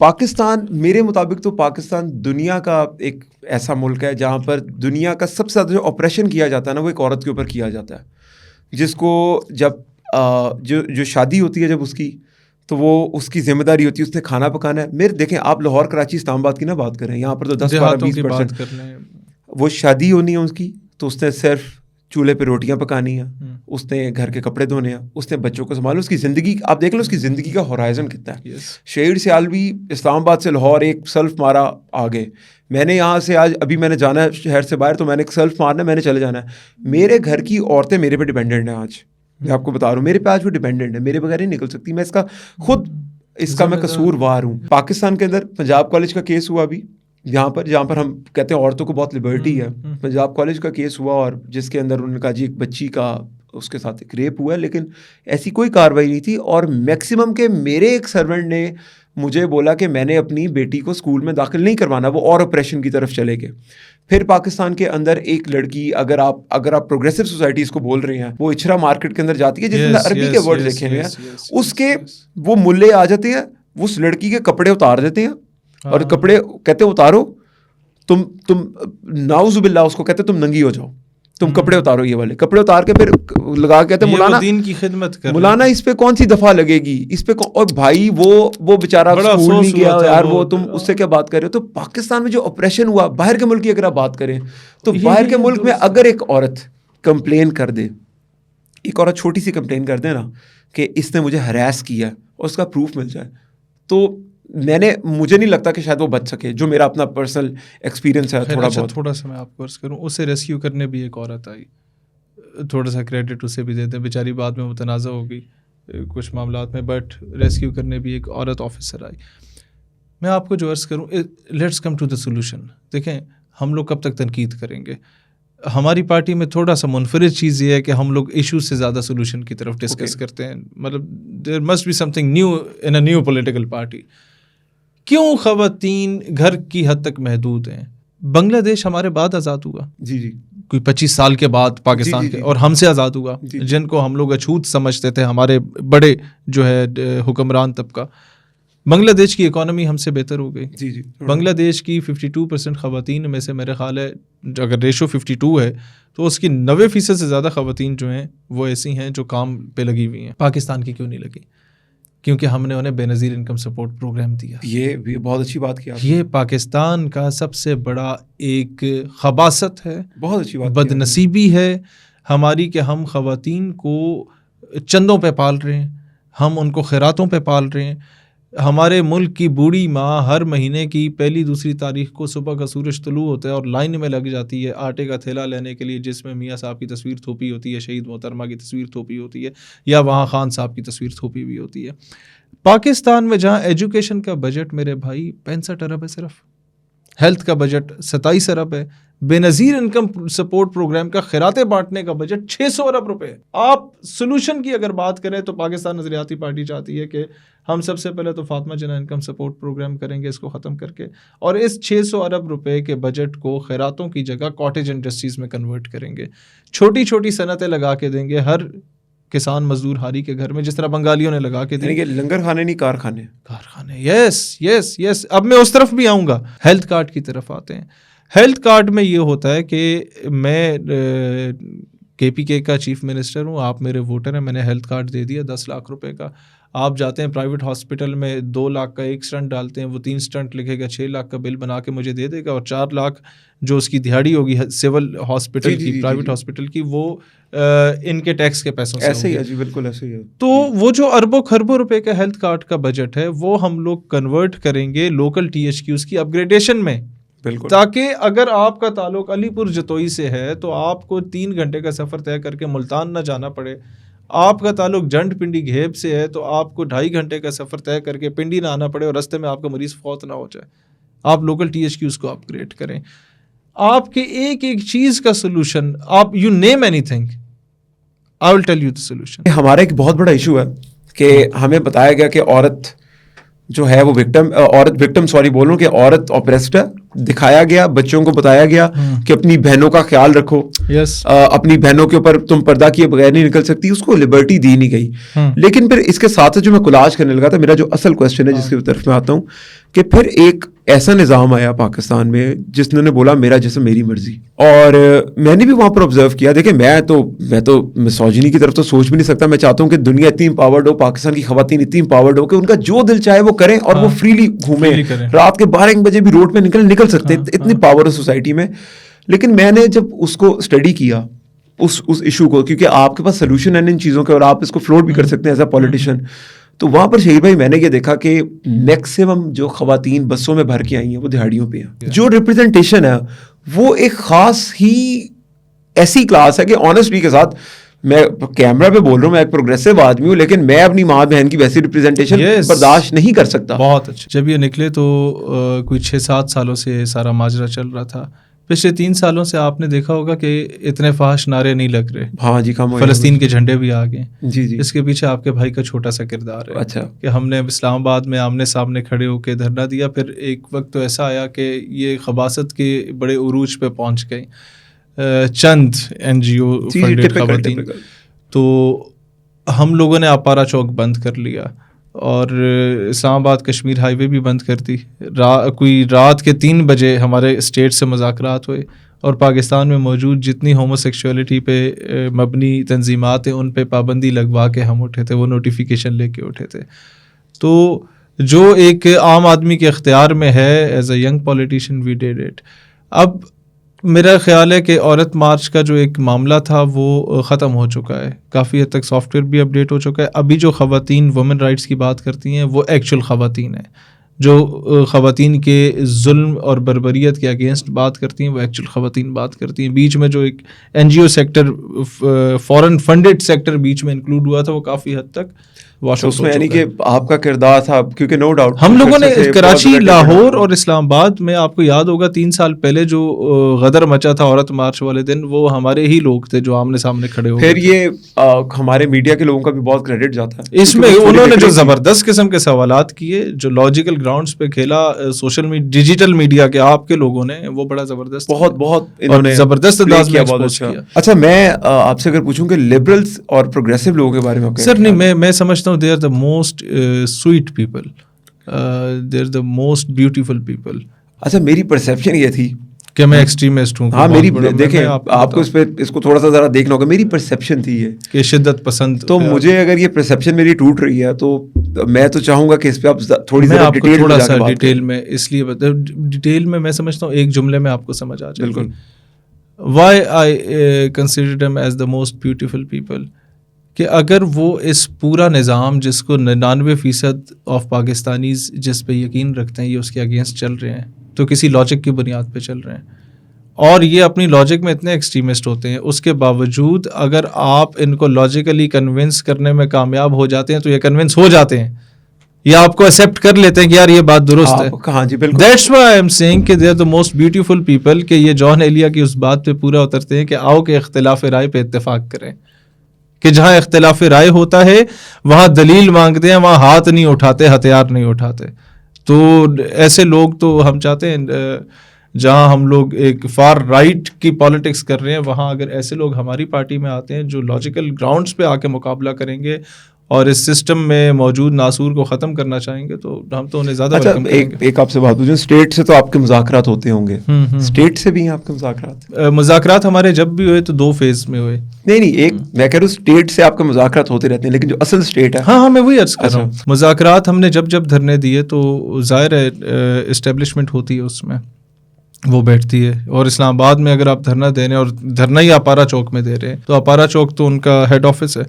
پاکستان میرے مطابق تو پاکستان دنیا کا ایک ایسا ملک ہے جہاں پر دنیا کا سب سے زیادہ جو آپریشن کیا جاتا ہے نا وہ ایک عورت کے اوپر کیا جاتا ہے, جس کو جب جو شادی ہوتی ہے جب اس کی تو وہ اس کی ذمہ داری ہوتی ہے, اس نے کھانا پکانا ہے. دیکھیں آپ لاہور کراچی اسلام آباد کی نا بات کریں, یہاں پر تو 10-12-20% وہ شادی ہونی ہے اس کی تو اس نے صرف چولہے پہ روٹیاں پکانی ہیں, اس نے گھر کے کپڑے دھونے ہیں, اس نے بچوں کو سنبھالو. اس کی زندگی آپ دیکھ لو اس کی زندگی کا ہورائزن کتنا ہے. شہید سیالوی اسلام آباد سے لاہور ایک سیلف مارا آگے, میں نے یہاں سے آج ابھی میں نے جانا ہے شہر سے باہر تو میں نے ایک سیلف مارنا ہے, میں نے چلے جانا ہے. میرے گھر کی عورتیں میرے پہ ڈیپینڈنٹ ہیں. آج میں آپ کو بتا رہا ہوں میرے پہ آج وہ ڈیپینڈنٹ ہے, میرے بغیر نہیں نکل سکتی. میں اس کا میں قصوروار ہوں. پاکستان کے اندر پنجاب کالج کا کیس ہوا ابھی جہاں پر ہم کہتے ہیں عورتوں کو بہت لبرٹی ہے. پنجاب کالج کا کیس ہوا اور جس کے اندر انہوں نے کہا جی ایک بچی کا اس کے ساتھ ایک ریپ ہوا ہے, لیکن ایسی کوئی کارروائی نہیں تھی. اور میکسیمم کے میرے ایک سرونٹ نے مجھے بولا کہ میں نے اپنی بیٹی کو اسکول میں داخل نہیں کروانا, وہ اور آپریشن کی طرف چلے گئے. پھر پاکستان کے اندر ایک لڑکی اگر آپ پروگریسو سوسائٹیز کو بول رہے ہیں, وہ اچھرا مارکیٹ کے اندر جاتی ہے جس میں عربی کے ورڈ لکھے ہوئے ہیں, اس کے وہ ملے آ جاتے ہیں, اس لڑکی کے کپڑے اتار دیتے ہیں اور کپڑے کہتے اتارو تم ناؤز باللہ, اس کو کہتے تم ننگی ہو جاؤ, تم کپڑے اتارو, یہ والے کپڑے اتار کے پھر لگا کے کہتے مولانا دین کی خدمت کر مولانا اس پہ کون سی دفعہ لگے گی اس پہ. اور بھائی وہ بیچارہ اسکول نہیں گیا یار, وہ تم اس سے کیا بات کر رہے ہو. تو پاکستان میں جو آپریشن ہوا باہر کے ملک کی اگر آپ بات کریں تو باہر کے ملک میں اگر ایک عورت کمپلین کر دے, ایک عورت چھوٹی سی کمپلین کر دے نا کہ اس نے مجھے ہراس کیا اور اس کا پروف مل جائے, تو مجھے نہیں لگتا کہ شاید وہ بچ سکے, جو میرا اپنا پرسنل ایکسپیرینس ہے. تھوڑا سا میں آپ کو عرض کروں, اسے ریسکیو کرنے بھی ایک عورت آئی, تھوڑا سا کریڈٹ اسے بھی دیتے ہیں, بیچاری بعد میں متنازع ہو گئی کچھ معاملات میں, بٹ ریسکیو کرنے بھی ایک عورت آفیسر آئی. میں آپ کو جو عرض کروں, let's come to the solution. دیکھیں ہم لوگ کب تک تنقید کریں گے, ہماری پارٹی میں تھوڑا سا منفرد چیز یہ ہے کہ ہم لوگ ایشو سے زیادہ سولوشن کی طرف ڈسکس کرتے ہیں. مطلب there must be something new in a new political party. کیوں خواتین گھر کی حد تک محدود ہیں؟ بنگلہ دیش ہمارے بعد آزاد ہوا, جی کوئی 25 سال کے بعد پاکستان کے, اور ہم سے آزاد ہوا, جن کو ہم لوگ اچھوت سمجھتے تھے ہمارے بڑے جو ہے حکمران طبقہ. بنگلہ دیش کی اکانومی ہم سے بہتر ہو گئی. بنگلہ دیش کی 52% خواتین میں سے میرے خیال ہے اگر ریشو 52 ہے تو اس کی 90% سے زیادہ خواتین جو ہیں وہ ایسی ہیں جو کام پہ لگی ہوئی ہیں. پاکستان کی کیوں نہیں لگی؟ کیونکہ ہم نے انہیں بے نظیر انکم سپورٹ پروگرام دیا. یہ بہت اچھی بات کیا. یہ پاکستان کا سب سے بڑا ایک خباثت ہے, بہت اچھی بات, بد نصیبی ہے ہماری کہ ہم خواتین کو چندوں پہ پال رہے ہیں, ہم ان کو خیراتوں پہ پال رہے ہیں. ہمارے ملک کی بوڑھی ماں ہر مہینے کی پہلی دوسری تاریخ کو صبح کا سورج طلوع ہوتا ہے اور لائن میں لگ جاتی ہے آٹے کا تھیلا لینے کے لیے, جس میں میاں صاحب کی تصویر تھوپی ہوتی ہے, شہید محترمہ کی تصویر تھوپی ہوتی ہے, یا وہاں خان صاحب کی تصویر تھوپی ہوئی ہوتی ہے. پاکستان میں جہاں ایجوکیشن کا بجٹ میرے بھائی 65 ارب ہے, صرف ہیلتھ کا بجٹ 27 ارب ہے, بے نظیر انکم سپورٹ پروگرام کا خیراتیں بانٹنے کا بجٹ 600 ارب روپے ہے. آپ سولوشن کی اگر بات کریں تو پاکستان نظریاتی پارٹی چاہتی ہے کہ ہم سب سے پہلے تو فاطمہ جناح انکم سپورٹ پروگرام کریں گے, اس کو ختم کر کے, اور اس 600 ارب روپے کے بجٹ کو خیراتوں کی جگہ کاٹیج انڈسٹریز میں کنورٹ کریں گے, چھوٹی چھوٹی صنعتیں لگا کے دیں گے ہر کسان مزدور ہاری کے گھر میں, جس طرح بنگالیوں نے لگا کے دی. لنگر خانے نہیں کارخانے. یس اب میں اس طرف بھی آؤں گا. ہیلتھ کارڈ کی طرف آتے ہیں. ہیلتھ کارڈ میں یہ ہوتا ہے کہ میں KPK کا چیف منسٹر ہوں, آپ میرے ووٹر ہیں, میں نے ہیلتھ کارڈ دے دیا 10 لاکھ روپے کا. آپ جاتے ہیں پرائیویٹ ہاسپٹل میں 2 لاکھ کا ایک اسٹنٹ ڈالتے ہیں, وہ 3 اسٹنٹ لکھے گا 6 لاکھ کا بل بنا کے مجھے دے دے گا, اور 4 لاکھ جو اس کی دہاڑی ہوگی سول ہاسپٹل کی, پرائیویٹ ہاسپٹل کی, وہ ان کے ٹیکس کے پیسوں سے ایسے ہی ہے. جی بالکل ایسے ہی ہے. تو وہ جو اربوں خربوں روپے کا ہیلتھ کارڈ کا بجٹ ہے وہ ہم لوگ کنورٹ کریں گے لوکل THQs کی اپ گریڈیشن میں, تاکہ اگر آپ کا تعلق علی پور جتوئی سے ہے تو آپ کو 3 گھنٹے کا سفر طے کر کے ملتان نہ جانا پڑے, آپ کا تعلق جنڈ پنڈی گھیب سے ہے تو آپ کو 2.5 گھنٹے کا سفر طے کر کے پنڈی نہ آنا پڑے اور رستے میں آپ کا مریض فوت نہ ہو جائے. آپ لوکل THQs کو اپ گریڈ کریں. آپ کے ایک ایک چیز کا سولوشن, آپ you name any thing, I will tell you the solution. ہمارا ایک بہت بڑا ایشو ہے کہ ہمیں بتایا گیا کہ عورت جو ہے وہ عورت آپریسڈ ہے. دکھایا گیا, بچوں کو بتایا گیا کہ اپنی بہنوں کا خیال رکھو, اپنی بہنوں کے اوپر تم پردہ کیے بغیر نہیں نکل سکتی, اس کو لبرٹی دی نہیں گئی. لیکن پھر اس کے ساتھ جو میں کولاج کرنے لگا تھا, میرا جو اصل کوشچن ہے جس کی طرف میں آتا ہوں, کہ پھر ایک ایسا نظام آیا پاکستان میں جس نے بولا میرا جسم میری مرضی. اور میں نے بھی وہاں پر آبزرو کیا, دیکھیں میں تو مسوجنی کی طرف تو سوچ بھی نہیں سکتا. میں چاہتا ہوں کہ دنیا اتنی امپاورڈ ہو, پاکستان کی خواتین اتنی امپاورڈ ہو کہ ان کا جو دل چاہے وہ کریں اور وہ فریلی گھومیں, رات کے 12-1 بجے بھی روڈ پہ نکل سکتے, اتنی پاور ہے سوسائٹی میں. لیکن میں نے جب اس کو اسٹڈی کیا اس ایشو کو, کیونکہ آپ کے پاس سولوشن ہے ان چیزوں کے اور آپ اس کو فلوٹ بھی کر سکتے ہیں ایز اے پولیٹیشین, تو وہاں پر شہید بھائی میں نے یہ دیکھا کہ میکسیمم جو خواتین بسوں میں بھر کے آئی ہیں وہ دہاڑیوں پہ ہیں. جو ریپرزنٹیشن ہے وہ ایک خاص ہی ایسی کلاس ہے کہ آنیسٹلی کے ساتھ میں کیمرہ پہ بول رہا ہوں, میں ایک پروگریسو آدمی ہوں, لیکن میں اپنی ماں بہن کی ویسی ریپرزنٹیشن برداشت نہیں کر سکتا. بہت اچھا. جب یہ نکلے تو کوئی 6-7 سالوں سے سارا ماجرا چل رہا تھا. پچھلے 3 سالوں سے آپ نے دیکھا ہوگا کہ اتنے فحش نعرے نہیں لگ رہے. ہاں جی, فلسطین کے جھنڈے بھی آ گئے. جی جی. اس کے پیچھے آپ کے بھائی کا چھوٹا سا کردار ہے. اچھا. کہ ہم نے اسلام آباد میں آمنے سامنے کھڑے ہو کے دھرنا دیا. پھر ایک وقت تو ایسا آیا کہ یہ خباثت کے بڑے عروج پہ پہنچ گئی. چند NGO فنڈڈ خواتین, تو ہم لوگوں نے اپارا چوک بند کر لیا اور اسلام آباد کشمیر ہائی وے بھی بند کر دی. کوئی رات کے 3 بجے ہمارے اسٹیٹ سے مذاکرات ہوئے اور پاکستان میں موجود جتنی ہومو سیکشولیٹی پہ مبنی تنظیمات ہیں ان پہ پابندی لگوا کے ہم اٹھے تھے, وہ نوٹیفیکیشن لے کے اٹھے تھے. تو جو ایک عام آدمی کے اختیار میں ہے as a young politician we did it. اب میرا خیال ہے کہ عورت مارچ کا جو ایک معاملہ تھا وہ ختم ہو چکا ہے. کافی حد تک سافٹ ویئر بھی اپڈیٹ ہو چکا ہے. ابھی جو خواتین وومن رائٹس کی بات کرتی ہیں وہ ایکچوئل خواتین ہیں. جو خواتین کے ظلم اور بربریت کے اگینسٹ بات کرتی ہیں وہ ایکچوئل خواتین بات کرتی ہیں. بیچ میں جو ایک NGO سیکٹر, فورن فنڈڈ سیکٹر بیچ میں انکلوڈ ہوا تھا, وہ کافی حد تک اس میں یعنی کہ آپ کا کردار تھا, کیونکہ نو ڈاؤٹ ہم لوگوں نے کراچی, لاہور اور اسلام آباد میں, آپ کو یاد ہوگا 3 سال پہلے جو غدر مچا تھا عورت مارچ والے دن, وہ ہمارے ہی لوگ تھے جو آمنے سامنے کھڑے ہو. پھر یہ ہمارے میڈیا کے لوگوں کا بھی بہت کریڈٹ جاتا ہے اس میں. انہوں نے جو زبردست قسم کے سوالات کیے, جو لاجیکل گراؤنڈز پہ کھیلا سوشل میڈیا, ڈیجیٹل میڈیا کے آپ کے لوگوں نے, وہ بڑا زبردست, بہت انہوں نے زبردست انداز میں ایکسپوز کیا. اچھا, میں آپ سے اگر پوچھوں کہ لبرلز اور پروگریسو لوگوں کے بارے میں سر, نہیں, میں سمجھتا ہوں they are the most sweet people, they're the most beautiful people. اچھا, میری پرسیپشن یہ تھی کہ میں ایکسٹریمسٹ ہوں. ہاں, میری دیکھیں آپ کو اس کو تھوڑا سا ذرا دیکھنا ہوگا. میری پرسیپشن تھی یہ کہ شدت پسند, تو مجھے اگر یہ پرسیپشن میری ٹوٹ رہی ہے تو میں تو چاہوں گا کہ اس پہ آپ تھوڑی سی ڈیٹیل میں, اس لیے ڈیٹیل میں سمجھتا ہوں ایک جملے میں آپ کو سمجھ آ جائے. بالکل. Why I consider them as the most beautiful people, کہ اگر وہ اس پورا نظام جس کو 99% آف پاکستانیز جس پہ یقین رکھتے ہیں یہ اس کے اگینسٹ چل رہے ہیں, تو کسی لاجک کی بنیاد پہ چل رہے ہیں, اور یہ اپنی لاجک میں اتنے ایکسٹریمسٹ ہوتے ہیں, اس کے باوجود اگر آپ ان کو لاجیکلی کنونس کرنے میں کامیاب ہو جاتے ہیں تو یہ کنونس ہو جاتے ہیں, یا آپ کو ایکسیپٹ کر لیتے ہیں کہ یار یہ بات درست ہے. ہاں جی, بالکل. That's why I am seeing کہ they are the most beautiful people, کہ یہ جان ایلیا کی اس بات پہ پورا اترتے ہیں کہ آؤ کہ اختلاف رائے پہ اتفاق کریں, کہ جہاں اختلاف رائے ہوتا ہے وہاں دلیل مانگتے ہیں, وہاں ہاتھ نہیں اٹھاتے, ہتھیار نہیں اٹھاتے. تو ایسے لوگ تو ہم چاہتے ہیں, جہاں ہم لوگ ایک فار رائٹ کی پالیٹکس کر رہے ہیں, وہاں اگر ایسے لوگ ہماری پارٹی میں آتے ہیں جو لاجیکل گراؤنڈز پہ آ کے مقابلہ کریں گے اور اس سسٹم میں موجود ناسور کو ختم کرنا چاہیں گے, تو ہم تو انہیں زیادہ ویلکم کریں گے. ایک آپ سے بات پوچھیں, اسٹیٹ سے تو آپ کے مذاکرات ہوتے ہوں گے, اسٹیٹ سے بھی ہیں آپ کے مذاکرات؟ مذاکرات ہمارے جب بھی ہوئے تو 2 فیز میں ہوئے. نہیں, ایک میں کہہ رہا ہوں اسٹیٹ سے آپ کے مذاکرات ہوتے رہتے ہیں, لیکن جو اصل اسٹیٹ ہے. ہاں, میں وہی عرض کر رہا ہوں. مذاکرات ہم نے جب دھرنے دیے تو ظاہر ہے اسٹیبلشمنٹ ہوتی ہے اس میں, وہ بیٹھتی ہے. اور اسلام آباد میں اگر آپ دھرنا دے رہے ہیں, اور دھرنا ہی اپارا چوک میں دے رہے ہیں, تو اپارا چوک تو ان کا ہیڈ آفس ہے.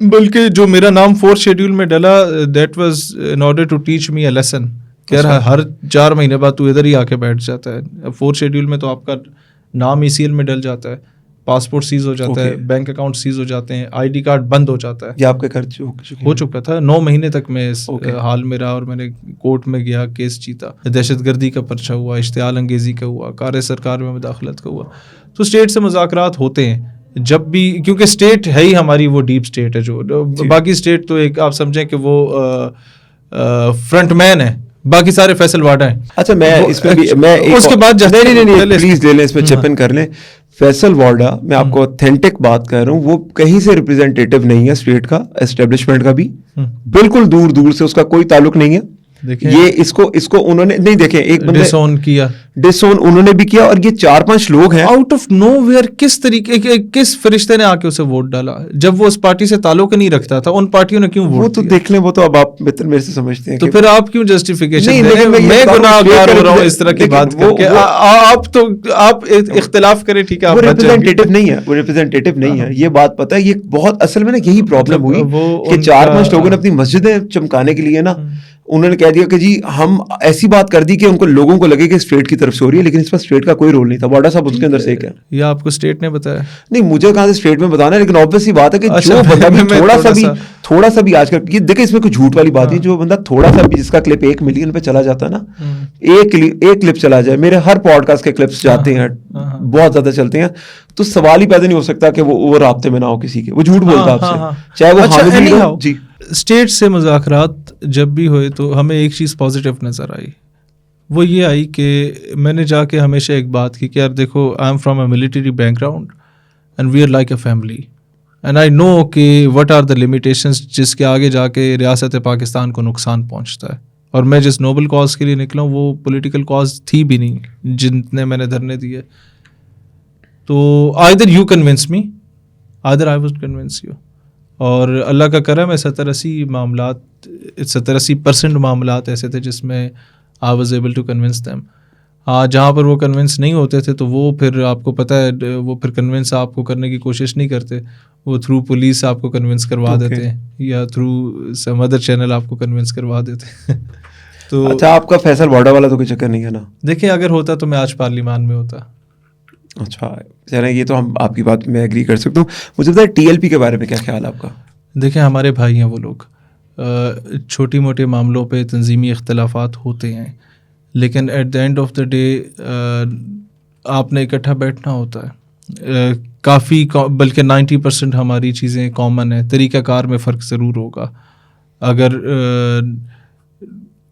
بلکہ جو میرا نام 4th شیڈیول میں ڈلا, that was in order to teach me a lesson, کہ ہر 4 مہینے بعد تو ادھر ہی آ کے بیٹھ جاتا ہے. اب 4th شیڈیول میں تو آپ کا نام ECL میں ڈل جاتا ہے, پاسپورٹ سیز ہو جاتا ہے, بینک اکاؤنٹ سیز ہو جاتے ہیں, آئی ڈی کارڈ بند ہو جاتا ہے. یہ آپ کا خرچ ہو چکا تھا 9 مہینے تک میں اس حال میں رہا, اور میں نے کورٹ میں گیا, کیس جیتا. دہشت گردی کا پرچہ ہوا, اشتعال انگیزی کا ہوا, کار سرکار میں مداخلت کا ہوا. تو اسٹیٹ سے مذاکرات ہوتے ہیں جب بھی, کیونکہ اسٹیٹ ہے ہی ہماری وہ ڈیپ اسٹیٹ ہے. جو باقی اسٹیٹ تو ایک آپ سمجھیں کہ وہ فرنٹ مین ہے, باقی سارے فیصل واڈا ہیں. اچھا میں اس میں بھی میں اس کے بعد نہیں پلیز لے لیں, اس میں چپن کر لیں. فیصل واڈا, میں آپ کو اتھینٹک بات کر رہا ہوں, وہ کہیں سے ریپرزینٹیٹیو نہیں ہے اسٹیٹ کا, اسٹیبلشمنٹ کا بھی بالکل دور دور سے اس کا کوئی تعلق نہیں ہے. یہ اس کو انہوں نے نہیں دیکھیں, ایک بندے ڈس اون انہوں نے بھی کیا, اور یہ 4-5 لوگ ہیں آؤٹ آف نو ویئر. کس طریقے کس فرشتے نے آ کے اسے ووٹ ڈالا جب وہ اس پارٹی سے تعلق نہیں رکھتا تھا؟ ان پارٹیوں نے کیوں ووٹ؟ وہ تو دیکھ لیں, وہ تو اب آپ بہتر میرے سے سمجھتے ہیں. تو پھر آپ کیوں جسٹیفیکیشن دے رہے ہیں؟ میں گناہگار ہو رہا ہوں اس طرح کی بات کر کے. آپ اختلاف کریں, ٹھیک ہے, وہ ریپرزینٹیٹیو نہیں ہے, وہ ریپرزینٹیٹیو نہیں ہے, یہ بات پتہ ہے. یہ بہت اصل میں نا یہی پرابلم ہوئی کہ 4-5 لوگوں نے اپنی مسجدیں چمکانے کے لیے نا انہوں نے کہہ دیا کہ جی ہم ایسی بات کر دی کہ ان کو لوگوں کو لگے کہ اسٹیٹ کی طرف سے ہو رہی ہے, لیکن اس پر اسٹیٹ کا کوئی رول نہیں تھا. واڈا صاحب اس کے اندر سے ایک ہے. یا آپ کو اسٹیٹ نے بتایا؟ نہیں, مجھے کہاں سے اسٹیٹ میں بتانا ہے, لیکن obvious سی بات ہے کہ جو بندہ بھی تھوڑا سا بھی آج کل یہ دیکھیں, اس میں کوئی جھوٹ والی بات نہیں, جو بندہ تھوڑا سا بھی جس کا کلپ 1 ملین پہ چلا جاتا ہے نا, ایک کلپ چلا جائے, میرے ہر پوڈ کاسٹ کے کلپس جاتے ہیں, بہت زیادہ چلتے ہیں, تو سوال ہی پیدا نہیں ہو سکتا کہ وہ رابطے میں نہ ہو کسی کے, وہ جھوٹ بولتا آپ سے, چاہے وہ حامد ہو. جی, اسٹیٹ سے مذاکرات جب بھی ہوئے تو ہمیں ایک چیز پازیٹیو نظر آئی, وہ یہ آئی کہ میں نے جا کے ہمیشہ ایک بات کی کہ یار دیکھو, I am from a military background and we are like a family and I know کہ وٹ آر دا لمیٹیشنز جس کے آگے جا کے ریاست پاکستان کو نقصان پہنچتا ہے. اور میں جس نوبل کاز کے لیے نکلا ہوں وہ پولیٹیکل کاز تھی بھی نہیں جتنے میں نے دھرنے دیے. تو either you convince me, either I would convince you. اور اللہ کا کرم ہے 70-80% معاملات ایسے تھے جس میں I was able to convince them. جہاں پر وہ کنونس نہیں ہوتے تھے تو وہ پھر آپ کو پتہ ہے وہ پھر کنونس آپ کو کرنے کی کوشش نہیں کرتے, وہ تھرو پولیس آپ کو کنونس کروا دیتے ہیں یا تھرو سم ادر چینل آپ کو کنونس کروا دیتے ہیں. تو اچھا, آپ کا فیصل واڈا والا تو کوئی چکر نہیں ہے نا؟ دیکھیں اگر ہوتا تو میں آج پارلیمان میں ہوتا. اچھا چلیں, یہ تو ہم آپ کی بات میں ایگری کر سکتا ہوں. مجھے بتائیں ٹی ایل پی کے بارے میں کیا خیال ہے آپ کا؟ دیکھیں ہمارے بھائی ہیں وہ لوگ, چھوٹی موٹے معاملوں پہ تنظیمی اختلافات ہوتے ہیں, لیکن at the end of the day آپ نے اکٹھا بیٹھنا ہوتا ہے. کافی بلکہ 90% ہماری چیزیں کامن ہیں, طریقہ کار میں فرق ضرور ہوگا. اگر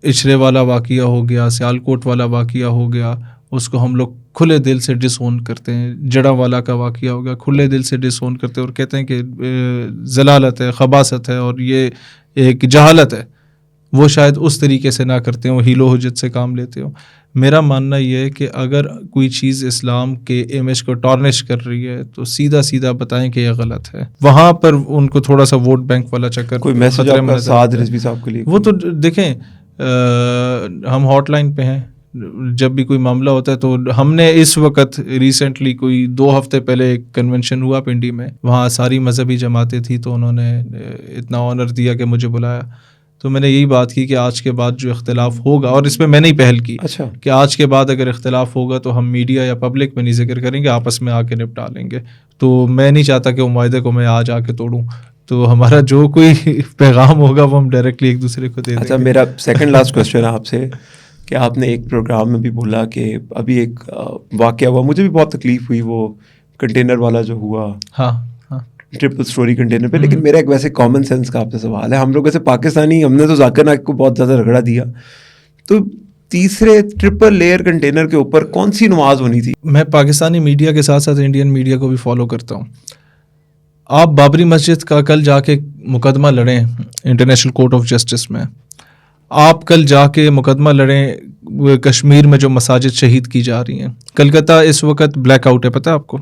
اچھرے والا واقعہ ہو گیا, سیالکوٹ والا واقعہ ہو گیا, اس کو ہم لوگ کھلے دل سے ڈس اون کرتے ہیں. جڑا والا کا واقعہ ہو گیا, کھلے دل سے ڈس اون کرتے ہیں اور کہتے ہیں کہ ضلالت ہے, خباثت ہے اور یہ ایک جہالت ہے. وہ شاید اس طریقے سے نہ کرتے ہوں, ہیلو حجت سے کام لیتے ہوں. میرا ماننا یہ ہے کہ اگر کوئی چیز اسلام کے امیج کو ٹارنش کر رہی ہے تو سیدھا سیدھا بتائیں کہ یہ غلط ہے. وہاں پر ان کو تھوڑا سا ووٹ بینک والا چکر, کوئی میسج آپ کا سعد رضوی صاحب کے لیے؟ وہ تو دیکھیں ہم ہاٹ لائن پہ ہیں, جب بھی کوئی معاملہ ہوتا ہے تو ہم نے اس وقت ریسنٹلی کوئی 2 ہفتے پہلے ایک کنونشن ہوا پنڈی میں, وہاں ساری مذہبی جماعتیں تھیں تو انہوں نے اتنا آنر دیا کہ مجھے بلایا. تو میں نے یہی بات کی کہ آج کے بعد جو اختلاف ہوگا, اور اس میں میں نے ہی پہل کی کہ آج کے بعد اگر اختلاف ہوگا تو ہم میڈیا یا پبلک میں نہیں ذکر کریں گے, آپس میں آ کے نپٹا لیں گے. تو میں نہیں چاہتا کہ وہ معاہدے کو میں آج آ کے توڑوں, تو ہمارا جو کوئی پیغام ہوگا وہ ہم ڈائریکٹلی ایک دوسرے کو دے دیں گے. اچھا, میرا سیکنڈ لاسٹ کوسچن ہے آپ سے کہ آپ نے ایک پروگرام میں بھی بولا کہ ابھی ایک واقعہ ہوا, مجھے بھی بہت تکلیف ہوئی, وہ کنٹینر والا جو ہوا, ہاں ٹرپل سٹوری کنٹینر پہ. لیکن میرا ایک ویسے کامن سینس کا آپ سے سوال ہے, ہم لوگ ویسے پاکستانی, ہم نے تو ذاکر نائک کو بہت زیادہ رگڑا دیا, تو تیسرے ٹرپل لیئر کنٹینر کے اوپر کون سی نماز ہونی تھی؟ میں پاکستانی میڈیا کے ساتھ ساتھ انڈین میڈیا کو بھی فالو کرتا ہوں. آپ بابری مسجد کا کل جا کے مقدمہ لڑیں انٹرنیشنل کورٹ آف جسٹس میں, آپ کل جا کے مقدمہ لڑیں کشمیر میں جو مساجد شہید کی جا رہی ہیں. کلکتہ اس وقت بلیک آؤٹ ہے, پتہ ہے آپ کو,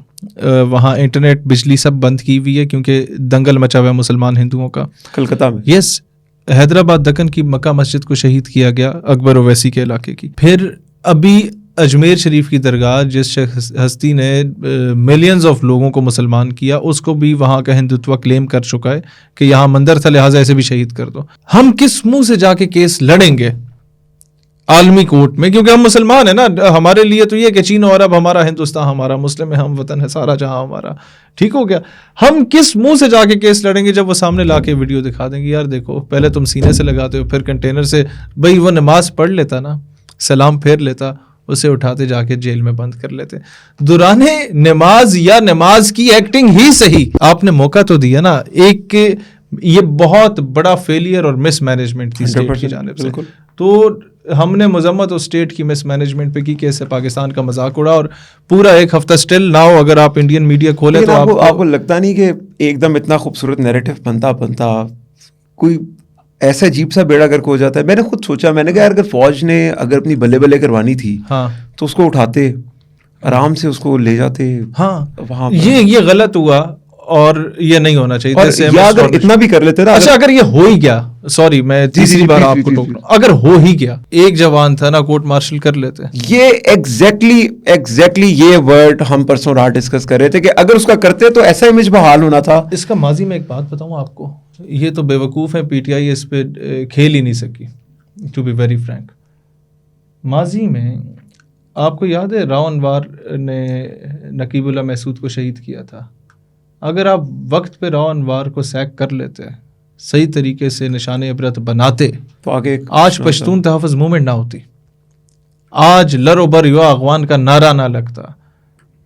وہاں انٹرنیٹ بجلی سب بند کی ہوئی ہے کیونکہ دنگل مچا ہوا ہے مسلمان ہندوؤں کا کلکتہ میں. یس, حیدرآباد دکن کی مکہ مسجد کو شہید کیا گیا, اکبر اویسی کے علاقے کی. پھر ابھی اجمیر شریف کی درگاہ جس ہستی نے ملینز آف لوگوں کو مسلمان کیا, اس کو بھی وہاں کا ہندوتوا کلیم کر چکا ہے کہ یہاں مندر تھا لہٰذا ایسے بھی شہید کر دو. ہم کس منہ سے جا کے کیس لڑیں گے عالمی کورٹ میں, کیونکہ ہم مسلمان ہیں نا, ہمارے لیے تو یہ کہ چین اور عرب ہمارا, ہندوستان ہمارا, مسلم ہے, ہم وطن ہے, سارا جہاں ہمارا, ٹھیک ہو گیا. ہم کس منہ سے جا کے کیس لڑیں گے جب وہ سامنے لا کے ویڈیو دکھا دیں گے, یار دیکھو پہلے تم سینے سے لگاتے ہو, پھر کنٹینر سے, بھائی وہ نماز پڑھ لیتا نا, سلام پھیر لیتا, اسے اٹھاتے جا کے جیل میں بند کر لیتے. دوران نماز یا نماز کی ایکٹنگ ہی صحیح, آپ نے موقع تو دیا نا. ایک یہ بہت بڑا فیلئر اور مس مینجمنٹ تھی اسٹیٹ کی جانب سے. تو ہم نے مذمت اس اسٹیٹ کی مس مینجمنٹ پہ کی کہ اس سے پاکستان کا مذاق اڑا, اور پورا ایک ہفتہ اسٹل ناؤ اگر آپ انڈین میڈیا کھولے تو آپ کو لگتا نہیں کہ ایک دم اتنا خوبصورت نیریٹو بنتا کوئی ایسا عجیب سا بیڑا گرک ہو جاتا ہے. میں نے خود سوچا, میں نے کہا یار اگر فوج نے اگر اپنی بلے بلے کروانی تھی تو اس کو اٹھاتے آرام سے, اس کو لے جاتے. ہاں وہاں یہ غلط ہوا اور یہ نہیں ہونا چاہیے. یا اگر اتنا بھی کر لیتے نا, اچھا اگر یہ ہو ہی گیا, سوری میں تیسری بار آپ کو ٹوک رہا ہوں, اگر ہو ہی گیا, ایک جوان تھا نا, کورٹ مارشل کر لیتے. یہ ایگزیکٹلی یہ ورڈ ہم پرسوں رات ڈسکس کر رہے تھے کہ اگر اس کا کرتے تو ایسا امیج بحال ہونا تھا. اس کا ماضی میں ایک بات بتاؤں آپ کو, یہ تو بے وقوف ہے پی ٹی آئی, اس پہ کھیل ہی نہیں سکی, ٹو بی ویری فرینک. ماضی میں آپ کو یاد ہے راؤ انوار نے نقیب اللہ محسود کو شہید کیا تھا. اگر آپ وقت پہ راؤ انوار کو سیک کر لیتے, صحیح طریقے سے نشان عبرت بناتے, تو آج پشتون تحفظ موومنٹ نہ ہوتی, آج لر و بر یو اغوان کا نعرہ نہ لگتا,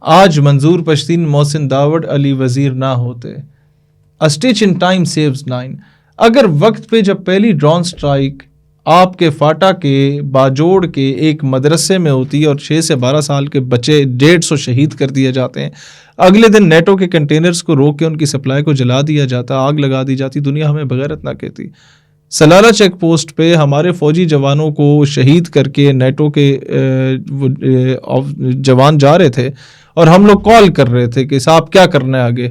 آج منظور پشتین, محسن داوڑ, علی وزیر نہ ہوتے. A stitch in time saves 9. اگر وقت پہ جب پہلی ڈرون سٹرائک آپ کے فاٹا کے باجوڑ کے ایک مدرسے میں ہوتی ہے اور 6 سے 12 سال کے بچے 150 شہید کر دیے جاتے ہیں, اگلے دن نیٹو کے کنٹینرز کو روک کے ان کی سپلائی کو جلا دیا جاتا, آگ لگا دی جاتی, دنیا ہمیں بغیرت نہ کہتی. سلالہ چیک پوسٹ پہ ہمارے فوجی جوانوں کو شہید کر کے نیٹو کے جوان جا رہے تھے, اور ہم لوگ کال کر رہے تھے کہ صاحب کیا کرنا ہے آگے.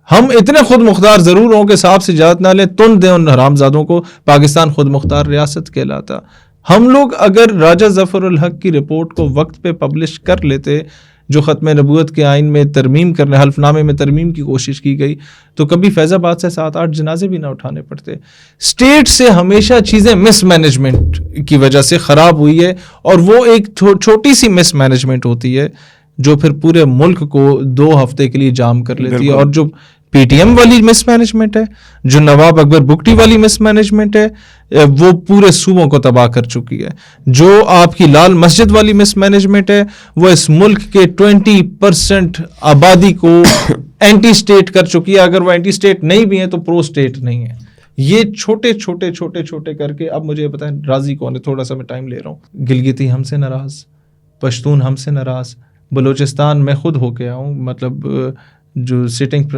ہم اتنے خود مختار ضرور ہوں کہ صاحب سے اجازت نہ لیں, تن دیں ان حرام زادوں کو. پاکستان خود مختار ریاست کہلاتا. ہم لوگ اگر راجہ ظفر الحق کی رپورٹ کو وقت پہ پبلش کر لیتے, جو ختم نبوت کے آئین میں ترمیم کرنے, حلف نامے میں ترمیم کی کوشش کی گئی, تو کبھی فیض آباد سے 7-8 جنازے بھی نہ اٹھانے پڑتے. اسٹیٹ سے ہمیشہ چیزیں مس مینجمنٹ کی وجہ سے خراب ہوئی ہے, اور وہ ایک چھوٹی سی مس مینجمنٹ ہوتی ہے جو پھر پورے ملک کو 2 ہفتے کے لیے جام کر لیتی ہے. اور جو پی ٹی ایم والی مس مینجمنٹ ہے, جو نواب اکبر بگٹی والی مس مینجمنٹ ہے, وہ پورے صوبوں کو تباہ کر چکی ہے. جو آپ کی لال مسجد والی مس مینجمنٹ ہے, وہ اس ملک کے 20% آبادی کو اینٹی اسٹیٹ کر چکی ہے. اگر وہ اینٹی اسٹیٹ نہیں بھی ہیں تو پرو اسٹیٹ نہیں ہے. یہ چھوٹے چھوٹے کر کے, اب مجھے بتائیں راضی کون ہے, تھوڑا سا میں ٹائم لے رہا ہوں. گلگتی ہم سے ناراض, پشتون ہم سے ناراض, بلوچستان میں خود ہو کے آیا ہوں, مطلب جو سٹنگ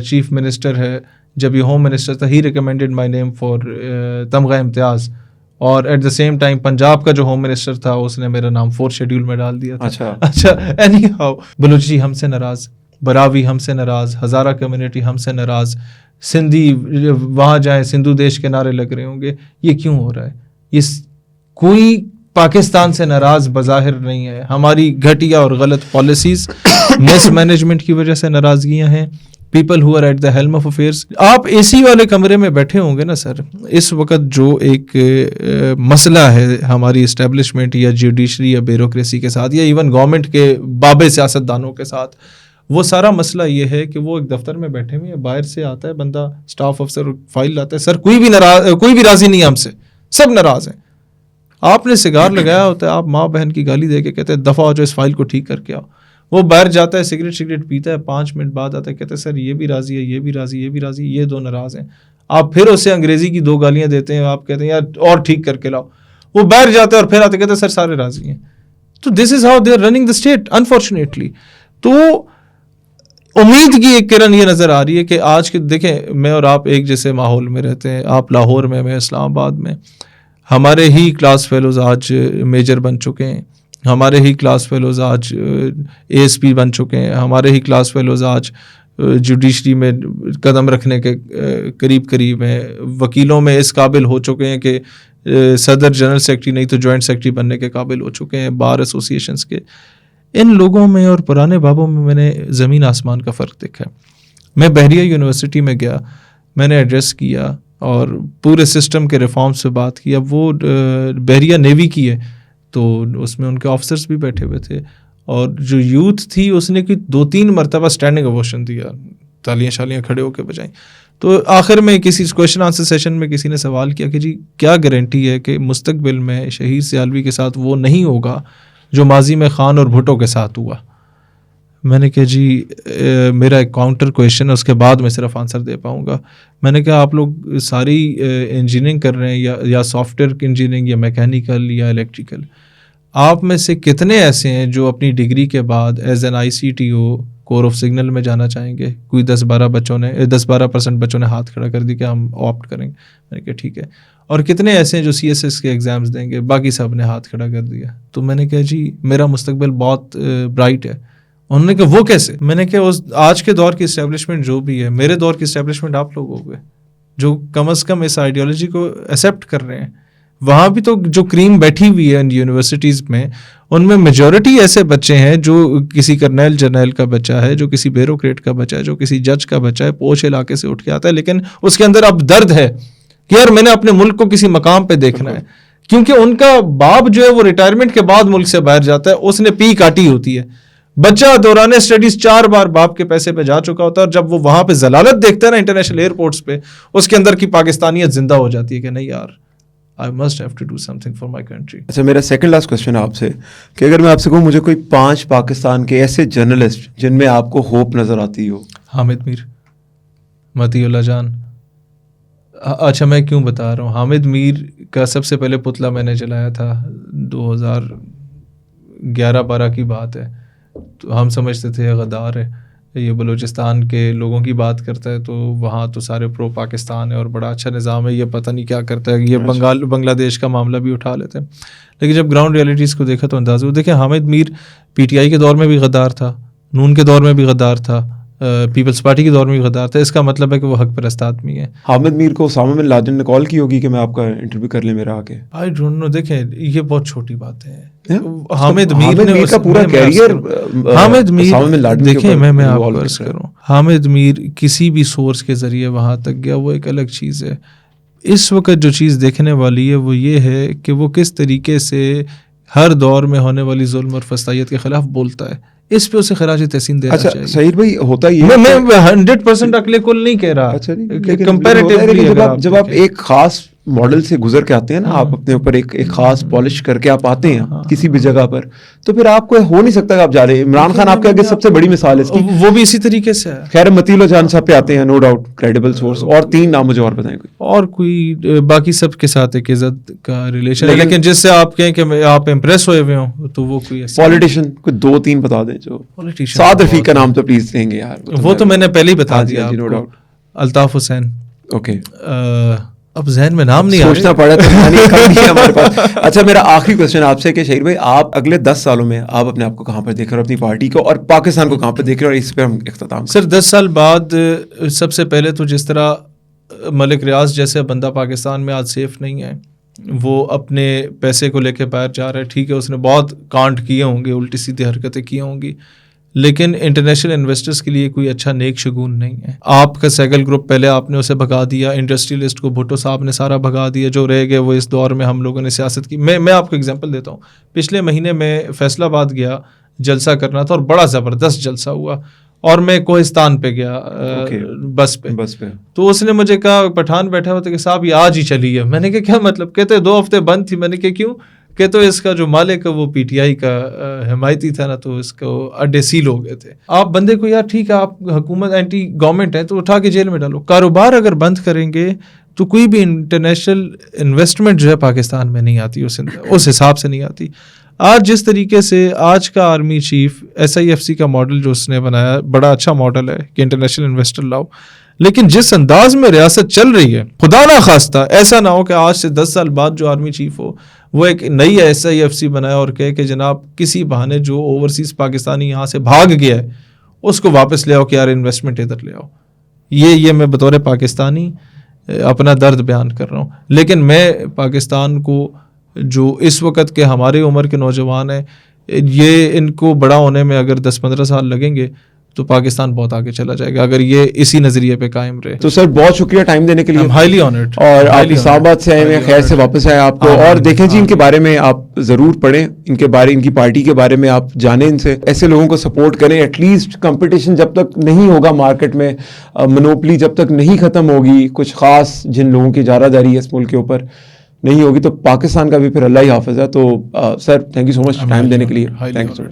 چیف منسٹر ہے, جب یہ ہوم منسٹر تھا, ہی ریکمینڈڈ مائی نیم فار تمغہ امتیاز, اور at the same time Punjab کا جو ہوم منسٹر تھا اس نے میرا نام 4th شیڈیول میں ڈال دیا تھا. اچھا اینی ہاؤ, بلوچی ہم سے ناراض, براوی ہم سے ناراض, ہزارہ کمیونٹی ہم سے ناراض, سندھی وہاں جائیں سندھو دیش کے نعرے لگ رہے ہوں گے. یہ کیوں ہو رہا ہے؟ یہ کوئی پاکستان سے ناراض بظاہر نہیں ہے, ہماری گھٹیا اور غلط پالیسیز, مس مینجمنٹ کی وجہ سے ناراضگیاں ہیں. People who are at the helm of affairs. آپ اے سی والے کمرے میں بیٹھے ہوں گے نا سر, اس وقت جو ایک مسئلہ ہے ہماری اسٹیبلشمنٹ یا جوڈیشری یا بیوروکریسی کے ساتھ, یا ایون گورنمنٹ کے بابے سیاستدانوں کے ساتھ, وہ سارا مسئلہ یہ ہے کہ وہ ایک دفتر میں بیٹھے ہوئے ہیں, باہر سے آتا ہے بندہ, اسٹاف افسر فائل لاتا ہے, سر کوئی بھی راضی نہیں ہے ہم سے, سب ناراض ہیں. آپ نے سگار لگایا ہوتا ہے, آپ ماں بہن کی گالی دے کے کہتے ہیں دفعہ ہو جو اس فائل کو ٹھیک کر کے آؤ. وہ باہر جاتا ہے, سگریٹ پیتا ہے, 5 منٹ بعد آتا ہے, کہتے ہیں سر یہ بھی راضی ہے, یہ بھی راضی, یہ بھی راضی, یہ 2 ناراض ہیں. آپ پھر اسے انگریزی کی 2 گالیاں دیتے ہیں, آپ کہتے ہیں یار اور ٹھیک کر کے لاؤ. وہ باہر جاتا ہے اور پھر آتے کہتے ہیں سر سارے راضی ہیں. تو this is how they are running the state unfortunately. تو امید کی ایک کرن یہ نظر آ رہی ہے کہ آج کے دیکھیں, میں اور آپ ایک جیسے ماحول میں رہتے ہیں, آپ لاہور میں, میں اسلام آباد میں. ہمارے ہی کلاس فیلوز آج میجر بن چکے ہیں, ہمارے ہی کلاس فیلوز آج اے ایس پی بن چکے ہیں, ہمارے ہی کلاس فیلوز آج جوڈیشری میں قدم رکھنے کے قریب ہیں, وکیلوں میں اس قابل ہو چکے ہیں کہ صدر جنرل سیکرٹری نہیں تو جوائنٹ سیکرٹری بننے کے قابل ہو چکے ہیں, بار ایسوسی ایشنس کے. ان لوگوں میں اور پرانے بابوں میں میں نے زمین آسمان کا فرق دیکھا ہے. میں بحریہ یونیورسٹی میں گیا, میں نے ایڈریس کیا, اور پورے سسٹم کے ریفارمز پہ بات کی. اب وہ بحریہ نیوی کی ہے تو اس میں ان کے آفیسرس بھی بیٹھے ہوئے تھے, اور جو یوتھ تھی اس نے 2-3 مرتبہ اسٹینڈنگ اوویشن دیا, تالیاں شالیاں کھڑے ہو کے بجائیں. تو آخر میں کسی کویشچن آنسر سیشن میں کسی نے سوال کیا کہ جی کیا گارنٹی ہے کہ مستقبل میں شہید سیالوی کے ساتھ وہ نہیں ہوگا جو ماضی میں خان اور بھٹو کے ساتھ ہوا. میں نے کہا جی میرا ایک کاؤنٹر کویشچن ہے, اس کے بعد میں صرف آنسر دے پاؤں گا. میں نے کہا آپ لوگ ساری انجینئرنگ کر رہے ہیں یا سافٹ ویئر انجینئرنگ یا میکینیکل یا الیکٹریکل, آپ میں سے کتنے ایسے ہیں جو اپنی ڈگری کے بعد as an ICTO corps of signal میں جانا چاہیں گے؟ کوئی 10-12% بچوں نے ہاتھ کھڑا کر دی کہ ہم آپٹ کریں گے. میں نے کہا ٹھیک ہے. اور کتنے ایسے ہیں جو CSS کے ایگزامز دیں گے؟ باقی سب نے ہاتھ کھڑا کر دیا. تو میں نے کہا جی میرا مستقبل بہت برائٹ ہے. انہوں نے کہا وہ کیسے؟ میں نے کہا آج کے دور کی اسٹیبلشمنٹ جو بھی ہے, میرے دور کی اسٹیبلشمنٹ آپ لوگ ہو گئے جو کم از کم اس آئیڈیالوجی کو ایکسیپٹ کر رہے ہیں. وہاں بھی تو جو کریم بیٹھی ہوئی ہے یونیورسٹیز میں, ان میں میجورٹی ایسے بچے ہیں جو کسی کرنیل جرنیل کا بچہ ہے, جو کسی بیوروکریٹ کا بچہ ہے, جو کسی جج کا بچہ ہے, پوش علاقے سے اٹھ کے آتا ہے, لیکن اس کے اندر اب درد ہے کہ یار میں نے اپنے ملک کو کسی مقام پہ دیکھنا ہے. کیونکہ ان کا باپ جو ہے وہ ریٹائرمنٹ کے بعد ملک سے باہر جاتا ہے, اس نے پی کاٹی ہوتی ہے. بچہ دوران اسٹڈیز 4 بار باپ کے پیسے پہ جا چکا ہوتا ہے, اور جب وہ وہاں پہ ضلالت دیکھتا ہے نا انٹرنیشنل ایئرپورٹس پہ, اس کے اندر کی پاکستانیت زندہ ہو جاتی ہے کہ نہیں یار I must have to do something for my country. اچھا, میرا سیکنڈ لاسٹ کویشچن آپ سے کہ اگر میں آپ سے کہوں مجھے کوئی 5 پاکستان کے ایسے جرنلسٹ جن میں آپ کو ہوپ نظر آتی ہو. حامد میر, متی اللہ جان. اچھا میں کیوں بتا رہا ہوں, حامد میر کا سب سے پہلے پتلا میں نے جلایا تھا 2011-12 کی بات ہے. تو ہم سمجھتے تھے غدار ہے, یہ بلوچستان کے لوگوں کی بات کرتا ہے, تو وہاں تو سارے پرو پاکستان ہے اور بڑا اچھا نظام ہے, یہ پتہ نہیں کیا کرتا ہے, یہ بنگلہ دیش کا معاملہ بھی اٹھا لیتے ہیں. لیکن جب گراؤنڈ ریئلٹیز کو دیکھا تو اندازہ ہو. دیکھیں حامد میر PTI کے دور میں بھی غدار تھا, نون کے دور میں بھی غدار تھا, پیپلز پارٹی کے دور میں بھی غدار تھا. اس کا مطلب ہے کہ وہ حق پرست آدمی ہے. حامد میر کو اسامہ بن لادن نے کال کی ہوگی کہ میں آپ کا انٹرویو کر لیں میرا آ کے. I don't know. دیکھیں یہ بہت چھوٹی بات ہے. حامد میر کا پورا کیریئر حامد میر دیکھیں میں آپ کو عرض کروں, حامد میر کسی بھی سورس کے ذریعے وہاں تک گیا وہ ایک الگ چیز ہے. اس وقت جو چیز دیکھنے والی ہے وہ یہ ہے کہ وہ کس طریقے سے ہر دور میں ہونے والی ظلم اور فسطائیت کے خلاف بولتا ہے. اس پہ اسے خراج تحسین دینا چاہیے. سعید بھائی ہوتا یہ میں 100% عقل کل نہیں کہہ رہا, کمپیریٹیولی جب آپ ایک خاص ماڈل سے گزر کے آتے ہیں نا, آپ اپنے اوپر ایک خاص پالش کر کے آپ آتے ہیں کسی بھی جگہ پر, تو پھر آپ کو ہو نہیں سکتا کہ آپ جا رہے ہیں. عمران خان آپ کے آگے سب سے بڑی مثال ہے اس کی, وہ بھی اسی طریقے سے ہے. خیر متیلو جان صاحب پہ آتے ہیں, نو ڈاؤٹ کریڈیبل سورس, اور 3 نام مجھے اور بتائیں کوئی, اور کوئی باقی سب کے ساتھ ایک عزت کا ریلیشن ہے, لیکن جس سے آپ کہیں کہ آپ امپریس ہوئے ہوئے ہوں تو وہ کوئی پولیٹیشین کوئی 2-3 بتا دیں جو. سعد رفیق کا نام تو پلیز دیں گے یار, وہ تو میں نے پہلے ہی بتا دیا. الطاف حسین. اوکے, اب ذہن میں نام نہیں سوچنا پڑا تو ہمارے پاس. اچھا میرا آخری کویشچن آپ سے کہ شہیر بھائی آپ اگلے 10 سالوں میں آپ اپنے آپ کو کہاں پر دیکھ رہے ہو, اپنی پارٹی کو اور پاکستان کو کہاں پر دیکھ رہے ہو, اور اس پہ ہم اختتام. سر 10 سال بعد سب سے پہلے تو جس طرح ملک ریاض جیسے بندہ پاکستان میں آج سیف نہیں ہے, وہ اپنے پیسے کو لے کے باہر جا رہا ہے. ٹھیک ہے اس نے بہت کانڈ کیے ہوں گے, الٹی سیدھی حرکتیں کی ہوں گی, لیکن انٹرنیشنل انویسٹرز کے لیے کوئی اچھا نیک شگون نہیں ہے. آپ کا سیگل گروپ پہلے آپ نے اسے بھگا دیا, انڈسٹریلسٹ کو بھٹو صاحب نے سارا بھگا دیا, جو رہ گئے وہ اس دور میں ہم لوگوں نے سیاست کی. میں آپ کو اگزامپل دیتا ہوں. پچھلے مہینے میں فیصل آباد گیا, جلسہ کرنا تھا اور بڑا زبردست جلسہ ہوا, اور میں کوہستان پہ گیا بس پہ. تو اس نے مجھے کہا, پٹھان بیٹھا ہوا تھا, کہ صاحب یہ آج ہی چلی ہے. میں نے کہا کیا مطلب؟ کہتے 2 ہفتے بند تھی. میں نے کہا کیوں؟ کہ تو اس کا جو مالک ہے وہ PTI کا حمایتی تھا نا, تو اس کو اڈے سیل ہو گئے تھے. آپ بندے کو یار ٹھیک ہے آپ حکومت اینٹی گورنمنٹ ہے تو اٹھا کے جیل میں ڈالو. کاروبار اگر بند کریں گے تو کوئی بھی انٹرنیشنل انویسٹمنٹ جو ہے پاکستان میں نہیں آتی, اس حساب سے نہیں آتی. آج جس طریقے سے آج کا آرمی چیف SIFC کا ماڈل جو اس نے بنایا بڑا اچھا ماڈل ہے کہ انٹرنیشنل انویسٹر لاؤ, لیکن جس انداز میں ریاست چل رہی ہے, خدا نہ خواستہ ایسا نہ ہو کہ آج سے 10 سال بعد جو آرمی چیف ہو وہ ایک نئی SIFC بنایا اور کہے کہ جناب کسی بہانے جو اوورسیز پاکستانی یہاں سے بھاگ گیا ہے اس کو واپس لے آؤ کہ یار انویسٹمنٹ ادھر لے آؤ. یہ میں بطور پاکستانی اپنا درد بیان کر رہا ہوں. لیکن میں پاکستان کو جو اس وقت کے ہماری عمر کے نوجوان ہیں, یہ ان کو بڑا ہونے میں اگر 10-15 سال لگیں گے تو پاکستان بہت آگے چلا جائے گا اگر یہ اسی نظریے پہ قائم رہے. تو سر بہت شکریہ ٹائم دینے کے لیے, ہائیلی آنرڈ, اور آپ اسلام آباد سے آئے ہیں, خیر سے واپس آئے آپ کو. اور دیکھیں جی ان کے بارے میں آپ ضرور پڑھیں, ان کے بارے, ان کی پارٹی کے بارے میں آپ جانیں ان سے, ایسے لوگوں کو سپورٹ کریں. ایٹ لیسٹ کمپٹیشن جب تک نہیں ہوگا مارکیٹ میں, منوپلی جب تک نہیں ختم ہوگی, کچھ خاص جن لوگوں کی اجارہ داری ہے اس ملک کے اوپر نہیں ہوگی, تو پاکستان کا بھی پھر اللہ ہی حافظ ہے. تو sir thank you so much time دینے کے لیے. Thank you.